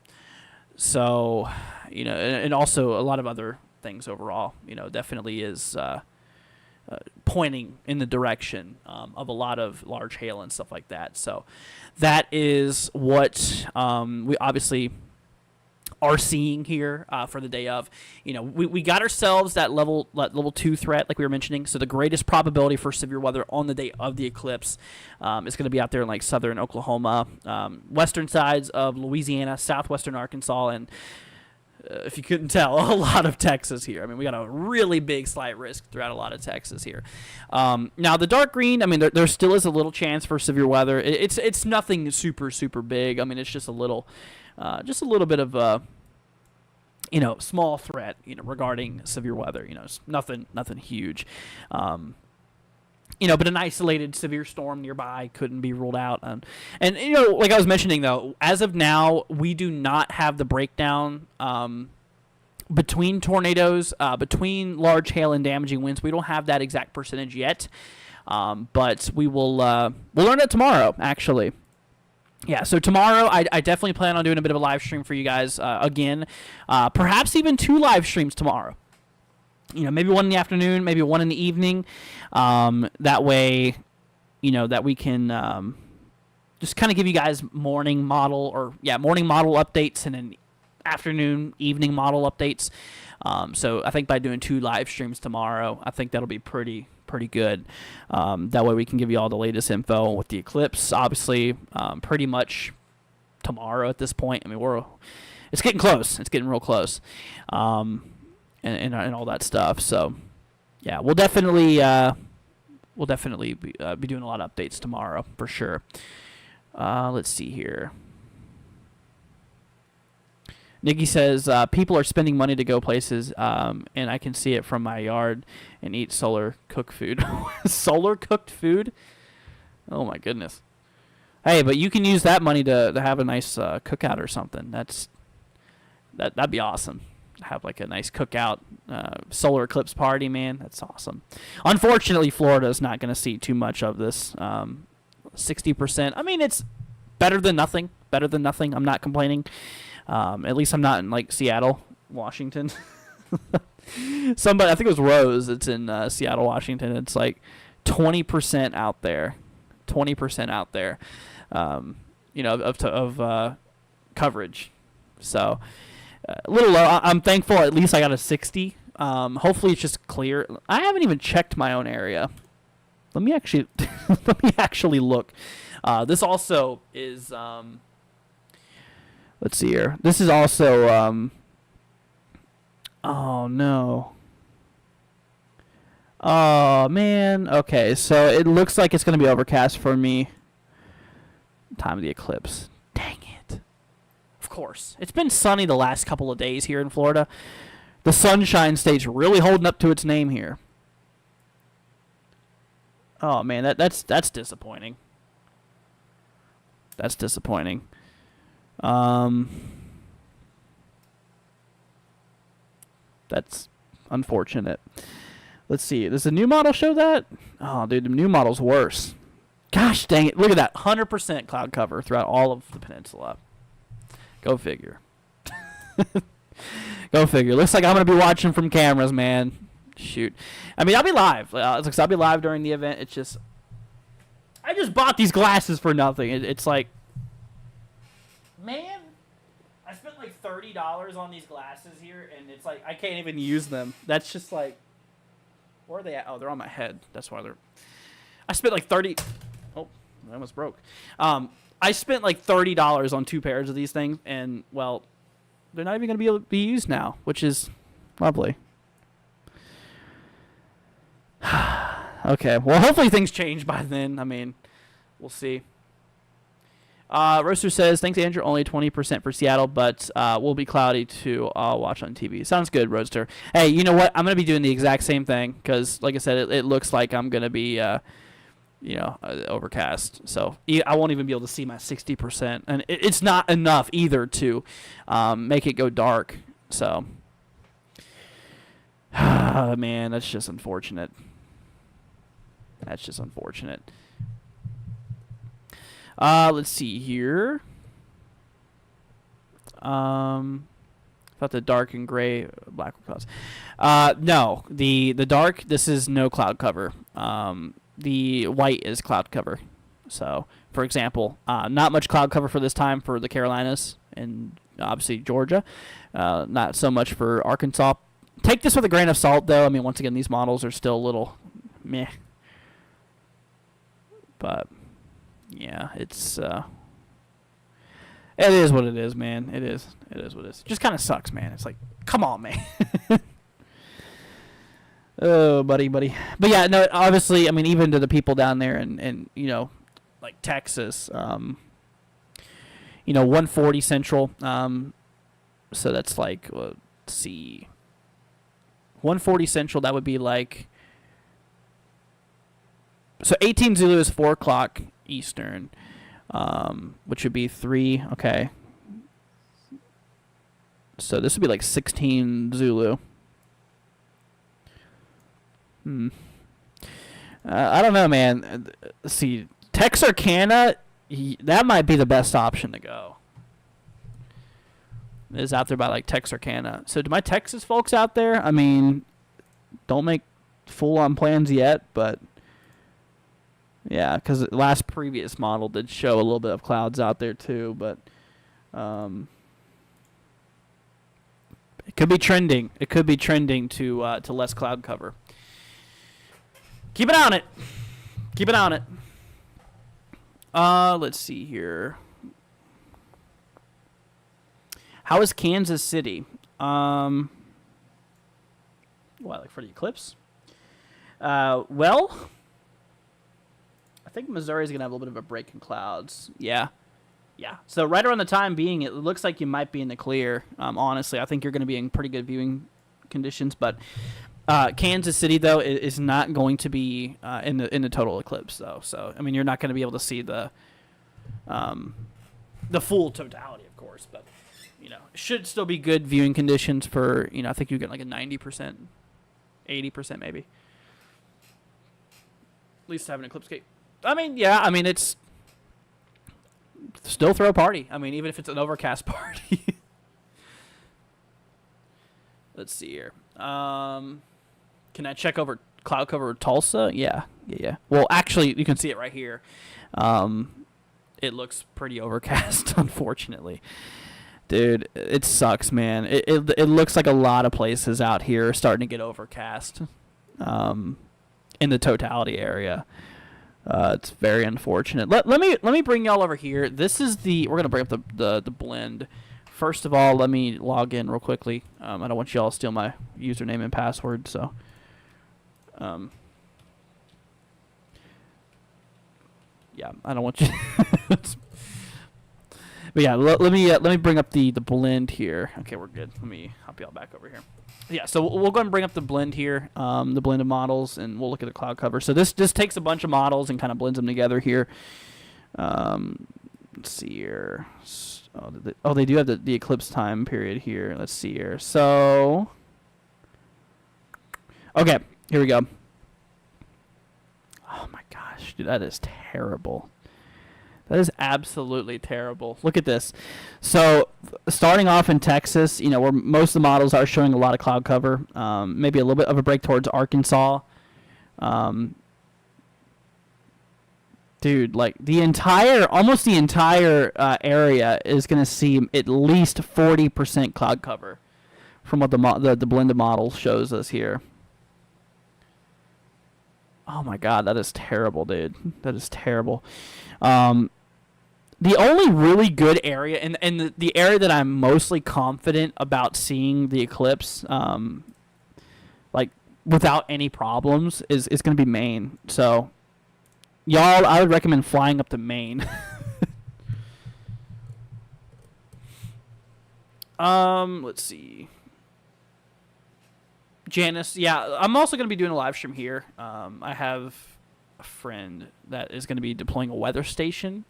So, and also a lot of other things overall. Definitely is pointing in the direction of a lot of large hail and stuff like that. So that is what we obviously are seeing here for the day of. We got ourselves that level 2 threat, like we were mentioning. So the greatest probability for severe weather on the day of the eclipse is going to be out there in like southern Oklahoma, western sides of Louisiana, southwestern Arkansas, and if you couldn't tell, a lot of Texas here. I mean, we got a really big slight risk throughout a lot of Texas here. Now, the dark green, I mean, there still is a little chance for severe weather. It's nothing super, super big. I mean, it's just a little bit of a, small threat, regarding severe weather. It's nothing huge. But an isolated severe storm nearby couldn't be ruled out. And like I was mentioning, though, as of now, we do not have the breakdown between tornadoes, between large hail and damaging winds. We don't have that exact percentage yet, but we'll learn it tomorrow, actually. Yeah, so tomorrow I definitely plan on doing a bit of a live stream for you guys again. Perhaps even 2 live streams tomorrow. Maybe one in the afternoon, maybe one in the evening. That way, that we can just kind of give you guys morning model updates and then afternoon, evening model updates. So I think by doing 2 live streams tomorrow, I think that'll be pretty good. That way we can give you all the latest info with the eclipse. Obviously, pretty much tomorrow at this point. I mean, it's getting close. It's getting real close. And all that stuff. So, yeah, we'll definitely be doing a lot of updates tomorrow for sure. Let's see here. Nikki says people are spending money to go places, and I can see it from my yard and eat solar cooked food. Solar cooked food? Oh my goodness. Hey, but you can use that money to have a nice cookout or something. That'd be awesome. Have like a nice cookout, solar eclipse party, man. That's awesome. Unfortunately, Florida is not going to see too much of this. 60%. I mean, it's better than nothing. I'm not complaining. At least I'm not in like Seattle, Washington. Somebody, I think it was Rose. It's in Seattle, Washington. It's like 20% out there. 20% out there. Of coverage. So. A little low. I'm thankful at least I got a 60. Hopefully it's just clear. I haven't even checked my own area. Let me actually look. This also is let's see here. This is also oh no. Oh man. Okay, so it looks like it's going to be overcast for me. Time of the eclipse. Dang it. Of course. It's been sunny the last couple of days here in Florida. The Sunshine State's really holding up to its name here. Oh man, that's disappointing. That's disappointing. That's unfortunate. Let's see. Does the new model show that? Oh, dude, the new model's worse. Gosh dang it. Look at that. 100% cloud cover throughout all of the peninsula. Go figure. Go figure. Looks like I'm going to be watching from cameras, man. Shoot. I mean, I'll be live. I'll be live during the event. It's just... I just bought these glasses for nothing. It's like... Man, I spent like $30 on these glasses here, and it's like I can't even use them. That's just like... Where are they at? Oh, they're on my head. That's why they're... I spent like 30... Oh, I almost broke. I spent like $30 on 2 pairs of these things, and, well, they're not even going to be able to be used now, which is lovely. Okay, well, hopefully things change by then. I mean, we'll see. Roaster says, thanks, Andrew. Only 20% for Seattle, but will be cloudy to watch on TV. Sounds good, Roaster. Hey, you know what? I'm going to be doing the exact same thing because, like I said, it looks like I'm going to be, overcast. So I won't even be able to see my 60%. And it's not enough either to make it go dark. So, man, that's just unfortunate. That's just unfortunate. Let's see here. Thought the dark and gray black clouds. No, the dark. This is no cloud cover. The white is cloud cover. So, for example, not much cloud cover for this time for the Carolinas and obviously Georgia. Not so much for Arkansas. Take this with a grain of salt, though. I mean, once again, these models are still a little meh. But yeah, it's it is what it is, man. It is what it is. It just kind of sucks, man. It's like, come on, man. Oh, buddy. But yeah, no, obviously, I mean, even to the people down there and like Texas, 140 Central. So that's like, let's see, 140 Central. That would be like, so 18 Zulu is 4 o'clock Eastern, which would be 3. Okay. So this would be like 16 Zulu. I don't know, man. See, Texarkana, that might be the best option to go. It is out there by like Texarkana. So to my Texas folks out there, I mean, don't make full-on plans yet, but yeah, because the last previous model did show a little bit of clouds out there too, but it could be trending. It could be trending to less cloud cover. Keep an eye on it. Keep an eye on it. Let's see here. How is Kansas City? What, like for the Eclipse? Well, I think Missouri's going to have a little bit of a break in clouds. Yeah. So right around the time being, it looks like you might be in the clear. Honestly, I think you're going to be in pretty good viewing conditions. But Kansas City, though, is not going to be in the total eclipse, though. So, I mean, you're not going to be able to see the full totality, of course. But, it should still be good viewing conditions for, I think you get like a 90%, 80% maybe. At least have an eclipse gate. I mean, yeah, it's still throw a party. I mean, even if it's an overcast party. Let's see here. Can I check over cloud cover Tulsa? Yeah. Well, actually, you can see it right here. It looks pretty overcast, unfortunately. Dude, it sucks, man. It looks like a lot of places out here are starting to get overcast in the totality area. It's very unfortunate. Let me bring y'all over here. This is we're gonna bring up the blend. First of all, let me log in real quickly. I don't want y'all to steal my username and password, so yeah, I don't want you. But yeah, let me bring up the blend here. Okay, we're good. Let me hop y'all back over here. Yeah, so we'll go ahead and bring up the blend here, the blend of models, and we'll look at the cloud cover. So this just takes a bunch of models and kind of blends them together here. Let's see here. They do have the Eclipse time period here. Let's see here. So, okay, here we go. Oh my gosh, dude, that is terrible. That is absolutely terrible. Look at this. So, starting off in Texas, where most of the models are showing a lot of cloud cover, maybe a little bit of a break towards Arkansas. Dude, like almost the entire area is going to see at least 40% cloud cover from what the blended model shows us here. Oh my God, that is terrible, dude. That is terrible. The only really good area, and the area that I'm mostly confident about seeing the eclipse, like without any problems, is going to be Maine. So, y'all, I would recommend flying up to Maine. Let's see. Janice, yeah, I'm also going to be doing a live stream here. I have a friend that is going to be deploying a weather station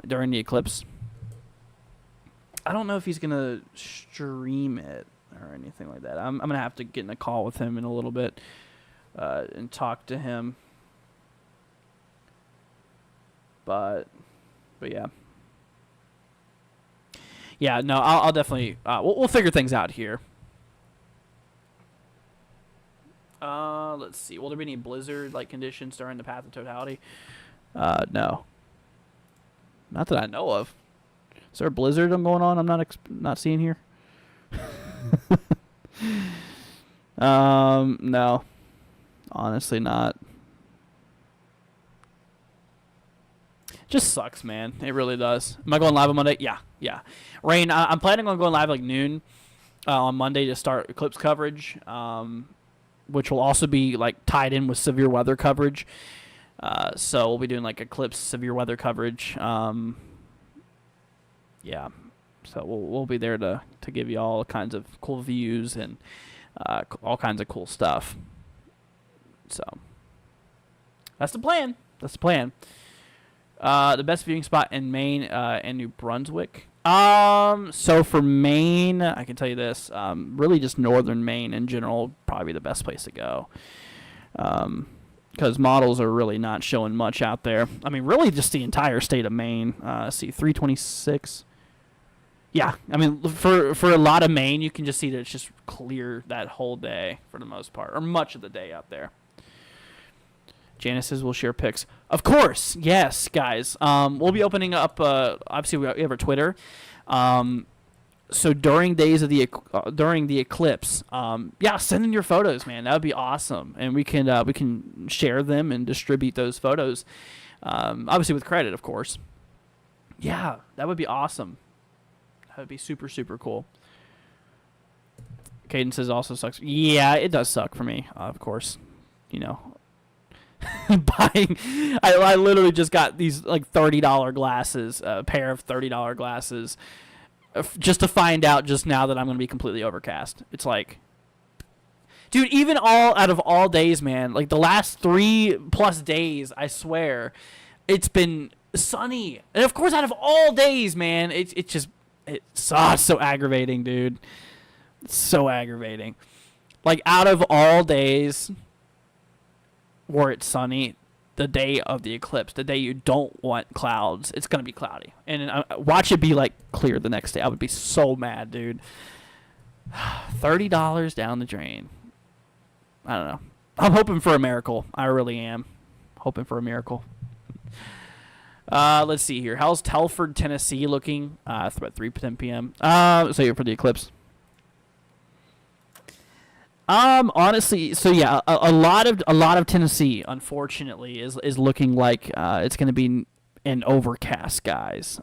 during the eclipse. I don't know if he's going to stream it or anything like that. I'm going to have to get in a call with him in a little bit and talk to him. But yeah. Yeah, no, I'll definitely, we'll figure things out here. Let's see. Will there be any blizzard-like conditions during the path of totality? No. Not that I know of. Is there a blizzard going on I'm not seeing here? No. Honestly not. Just sucks, man. It really does. Am I going live on Monday? Yeah. Rain, I'm planning on going live like noon on Monday to start Eclipse coverage, which will also be like tied in with severe weather coverage. So we'll be doing like Eclipse severe weather coverage. Yeah. So we'll be there to give you all kinds of cool views and all kinds of cool stuff. So that's the plan. The best viewing spot in Maine and New Brunswick. So for Maine, I can tell you this. Really just northern Maine in general probably the best place to go. Because models are really not showing much out there. I mean, really just the entire state of Maine. See, 326. Yeah, I mean, for a lot of Maine, you can just see that it's just clear that whole day for the most part, or much of the day out there. Janice says we'll share pics. Of course, yes, guys. We'll be opening up. Obviously, we have our Twitter. So during days of during the eclipse, send in your photos, man. That would be awesome, and we can share them and distribute those photos. Obviously, with credit, of course. Yeah, that would be awesome. That would be super, super cool. Caden says also sucks. Yeah, it does suck for me, of course. Buying, I literally just got these like $30 glasses, a pair of $30 glasses, just to find out just now that I'm going to be completely overcast. It's like, dude, even out of all days, man, like the last 3+ days, I swear, it's been sunny. And of course, out of all days, man, it's so aggravating, dude. It's so aggravating. Like out of all days where it's sunny, the day of the eclipse, the day you don't want clouds, it's going to be cloudy. And watch it be, like, clear the next day. I would be so mad, dude. $30 down the drain. I don't know. I'm hoping for a miracle. I really am. Hoping for a miracle. Let's see here. How's Telford, Tennessee looking? It's about 3:10 p.m. So you're for the eclipse. Honestly, so yeah, a lot of Tennessee, unfortunately, is looking like it's going to be an overcast, guys.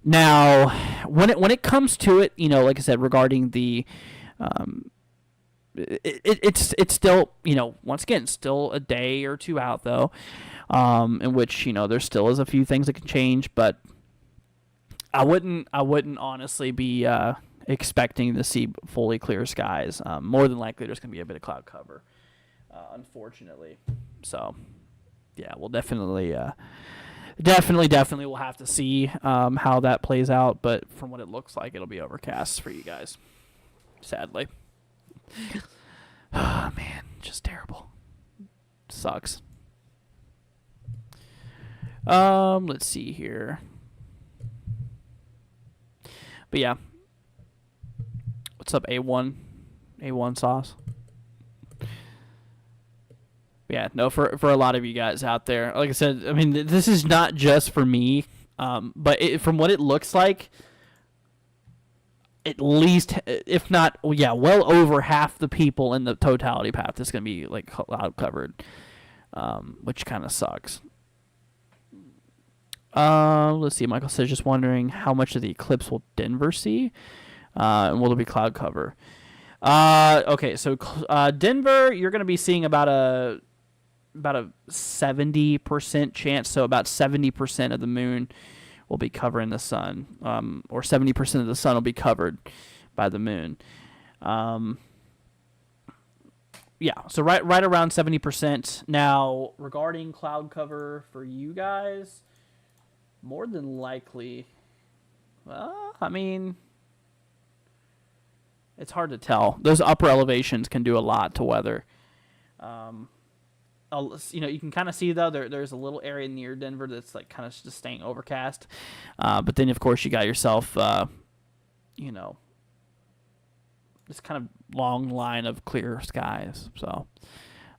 Now, when it comes to it, like I said, regarding the, it's still, once again, still a day or two out though, in which there still is a few things that can change, but I wouldn't honestly be expecting to see fully clear skies. More than likely, there's going to be a bit of cloud cover, unfortunately. So, yeah, we'll definitely we'll have to see how that plays out. But from what it looks like, it'll be overcast for you guys, sadly. Oh, man, just terrible. Sucks. Let's see here. But yeah. What's up, A1? A1 sauce? Yeah, no, for a lot of you guys out there. Like I said, I mean, this is not just for me. But from what it looks like, at least, if not, well over half the people in the totality path is going to be like cloud covered, which kind of sucks. Let's see. Michael says, just wondering how much of the eclipse will Denver see, and will there be cloud cover? Okay, so Denver, you're going to be seeing about a 70% chance. So about 70% of the moon will be covering the sun, or 70% of the sun will be covered by the moon. Yeah, so right around 70%. Now, regarding cloud cover for you guys, more than likely, I mean, it's hard to tell. Those upper elevations can do a lot to weather. You can kind of see, though, there's a little area near Denver that's like kind of just staying overcast. But then, of course, you got yourself, this kind of long line of clear skies. So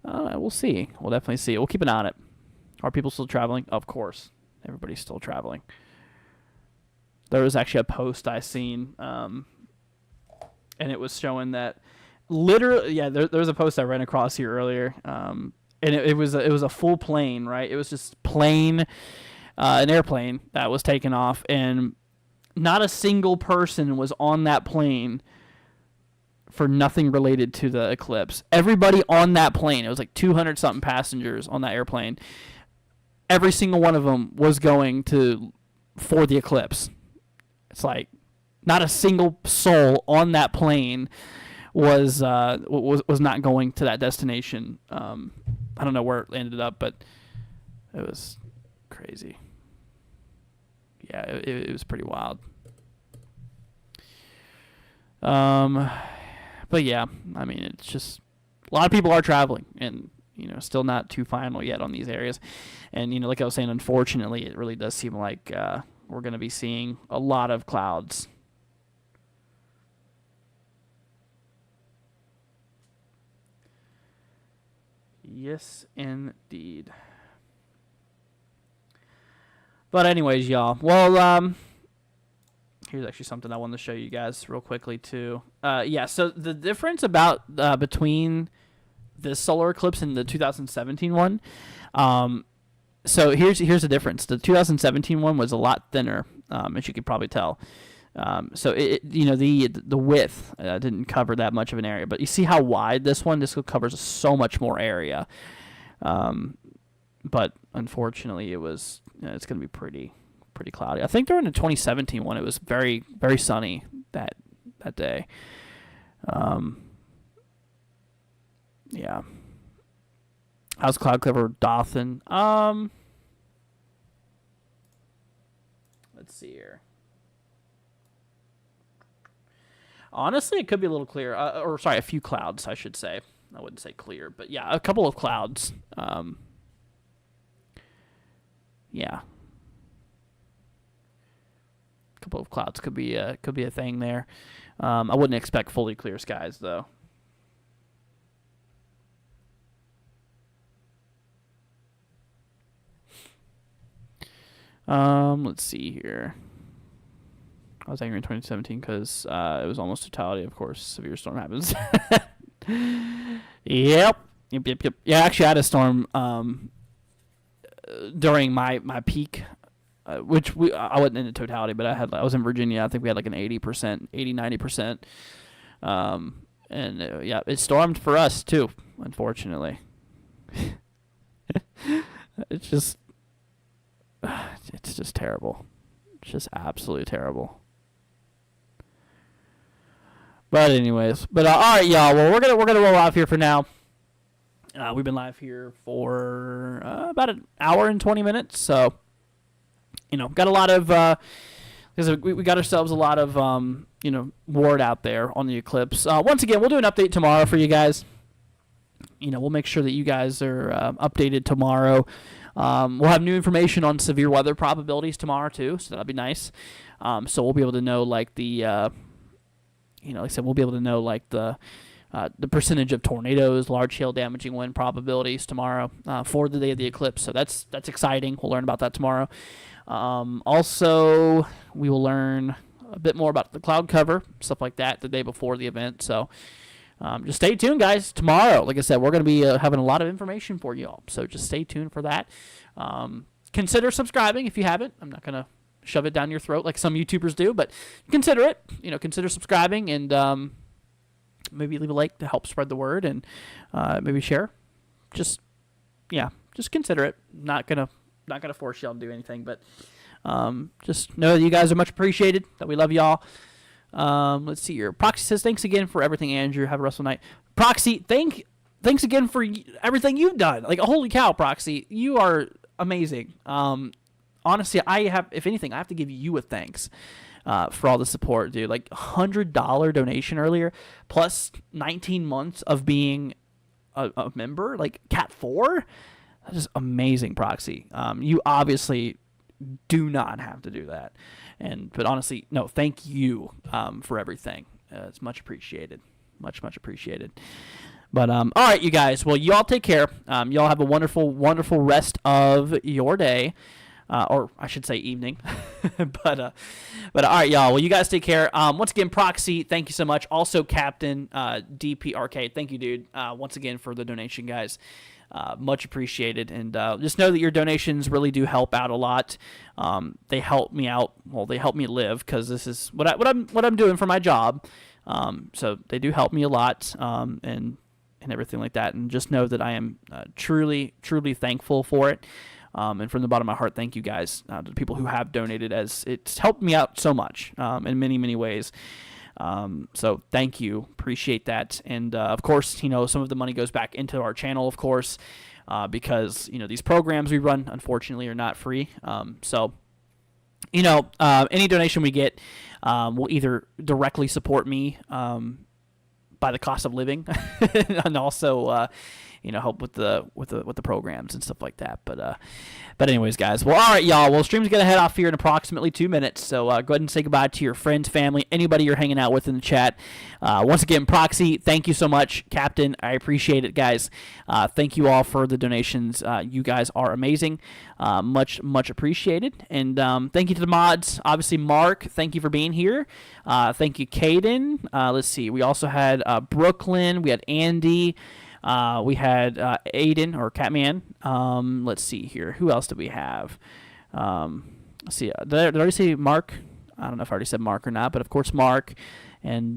we'll see. We'll definitely see. We'll keep an eye on it. Are people still traveling? Of course. Everybody's still traveling. There was actually a post I seen, and it was showing that literally, there was a post I ran across here earlier, and it was a full plane, right? It was just an airplane that was taken off, and not a single person was on that plane for nothing related to the eclipse. Everybody on that plane, it was like 200 something passengers on that airplane. Every single one of them was going for the eclipse. It's like not a single soul on that plane was not going to that destination. I don't know where it ended up, but it was crazy. Yeah, it was pretty wild. But yeah, I mean, it's just a lot of people are traveling, and still not too final yet on these areas. And like I was saying, unfortunately, it really does seem like we're going to be seeing a lot of clouds. Yes, indeed. But anyways, y'all. Well, here's actually something I wanted to show you guys real quickly too. So the difference between this solar eclipse and the 2017 one. So here's the difference. The 2017 one was a lot thinner, as you could probably tell. So the width didn't cover that much of an area, but you see how wide this covers so much more area. But unfortunately, it's going to be pretty cloudy. I think during the 2017 one, it was very, very sunny that day. Yeah. How's cloud cover Dothan? Let's see here. Honestly, it could be a little clear. A few clouds, I should say. I wouldn't say clear, but yeah, a couple of clouds. Yeah. A couple of clouds could be a thing there. I wouldn't expect fully clear skies, though. Let's see here. I was angry in 2017 because it was almost totality. Of course, severe storm happens. Yep. Yeah, actually, I had a storm during my peak, which I wasn't in the totality, but I was in Virginia. I think we had like an 90%. It stormed for us too, unfortunately. It's just terrible. It's just absolutely terrible. But anyways, all right, y'all. Well, we're gonna roll off here for now. We've been live here for about an hour and 20 minutes, so got a lot of we got ourselves a lot of word out there on the Eclipse. Once again, we'll do an update tomorrow for you guys. We'll make sure that you guys are updated tomorrow. We'll have new information on severe weather probabilities tomorrow too, so that'll be nice. So we'll be able to know like the like I said, we'll be able to know like the percentage of tornadoes, large hail damaging wind probabilities tomorrow for the day of the eclipse. So that's exciting. We'll learn about that tomorrow. Also, we will learn a bit more about the cloud cover, stuff like that, the day before the event. So just stay tuned, guys. Tomorrow, like I said, we're going to be having a lot of information for you all. So just stay tuned for that. Consider subscribing if you haven't. I'm not going to shove it down your throat like some YouTubers do, but consider it. Consider subscribing and maybe leave a like to help spread the word and maybe share. Just consider it. Not gonna force y'all to do anything, but just know that you guys are much appreciated. That we love y'all. Let's see here. Proxy says thanks again for everything, Andrew. Have a restful night. Proxy, thanks again for everything you've done. Like holy cow, Proxy, you are amazing. Honestly, if anything, I have to give you a thanks. For all the support, dude. Like $100 donation earlier, plus 19 months of being a member, like Cat 4. That's just amazing, Proxy. You obviously do not have to do that. But honestly, no, thank you for everything. It's much appreciated. Much appreciated. But all right, you guys. Well, y'all take care. Y'all have a wonderful, wonderful rest of your day. Or I should say evening, but all right, y'all. Well, you guys take care. Once again, Proxy, thank you so much. Also, Captain DPRK, thank you, dude. Once again for the donation, guys. Much appreciated, and just know that your donations really do help out a lot. They help me out. Well, they help me live because this is what I'm doing for my job. So they do help me a lot, and everything like that. And just know that I am truly thankful for it. And from the bottom of my heart, thank you guys, to the people who have donated, as it's helped me out so much in many, many ways. So thank you. Appreciate that. And, of course, some of the money goes back into our channel, of course, because, these programs we run, unfortunately, are not free. So, any donation we get will either directly support me by the cost of living and also help with the programs and stuff like that. But anyways, guys. Well, all right, y'all. Well, stream's gonna head off here in approximately 2 minutes. So go ahead and say goodbye to your friends, family, anybody you're hanging out with in the chat. Once again, Proxy, thank you so much, Captain. I appreciate it, guys. Thank you all for the donations. You guys are amazing. Much appreciated. And thank you to the mods. Obviously, Mark, thank you for being here. Thank you, Caden. Let's see. We also had Brooklyn. We had Andy. We had Aiden or Catman. Let's see here. Who else did we have? Let's see. Did I already say Mark? I don't know if I already said Mark or not, but of course Mark. And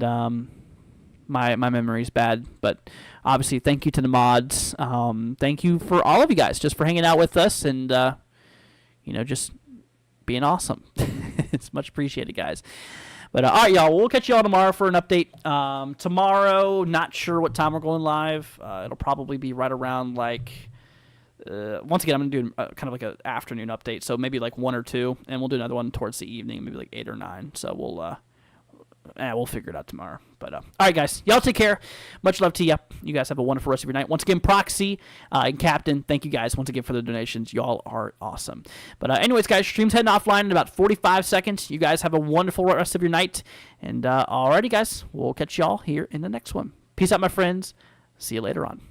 my memory's bad, but obviously thank you to the mods. Thank you for all of you guys just for hanging out with us and just being awesome. It's much appreciated, guys. But all right, y'all, we'll catch you all tomorrow for an update. Tomorrow, not sure what time we're going live. It'll probably be right around once again, I'm going to do kind of like an afternoon update, so maybe like 1 or 2, and we'll do another one towards the evening, maybe like 8 or 9. So we'll figure it out tomorrow. But all right, guys, y'all take care. Much love to you. You guys have a wonderful rest of your night. Once again, Proxy and Captain, thank you guys once again for the donations. Y'all are awesome. But anyways, guys, stream's heading offline in about 45 seconds. You guys have a wonderful rest of your night. And alrighty, guys, we'll catch y'all here in the next one. Peace out, my friends. See you later on.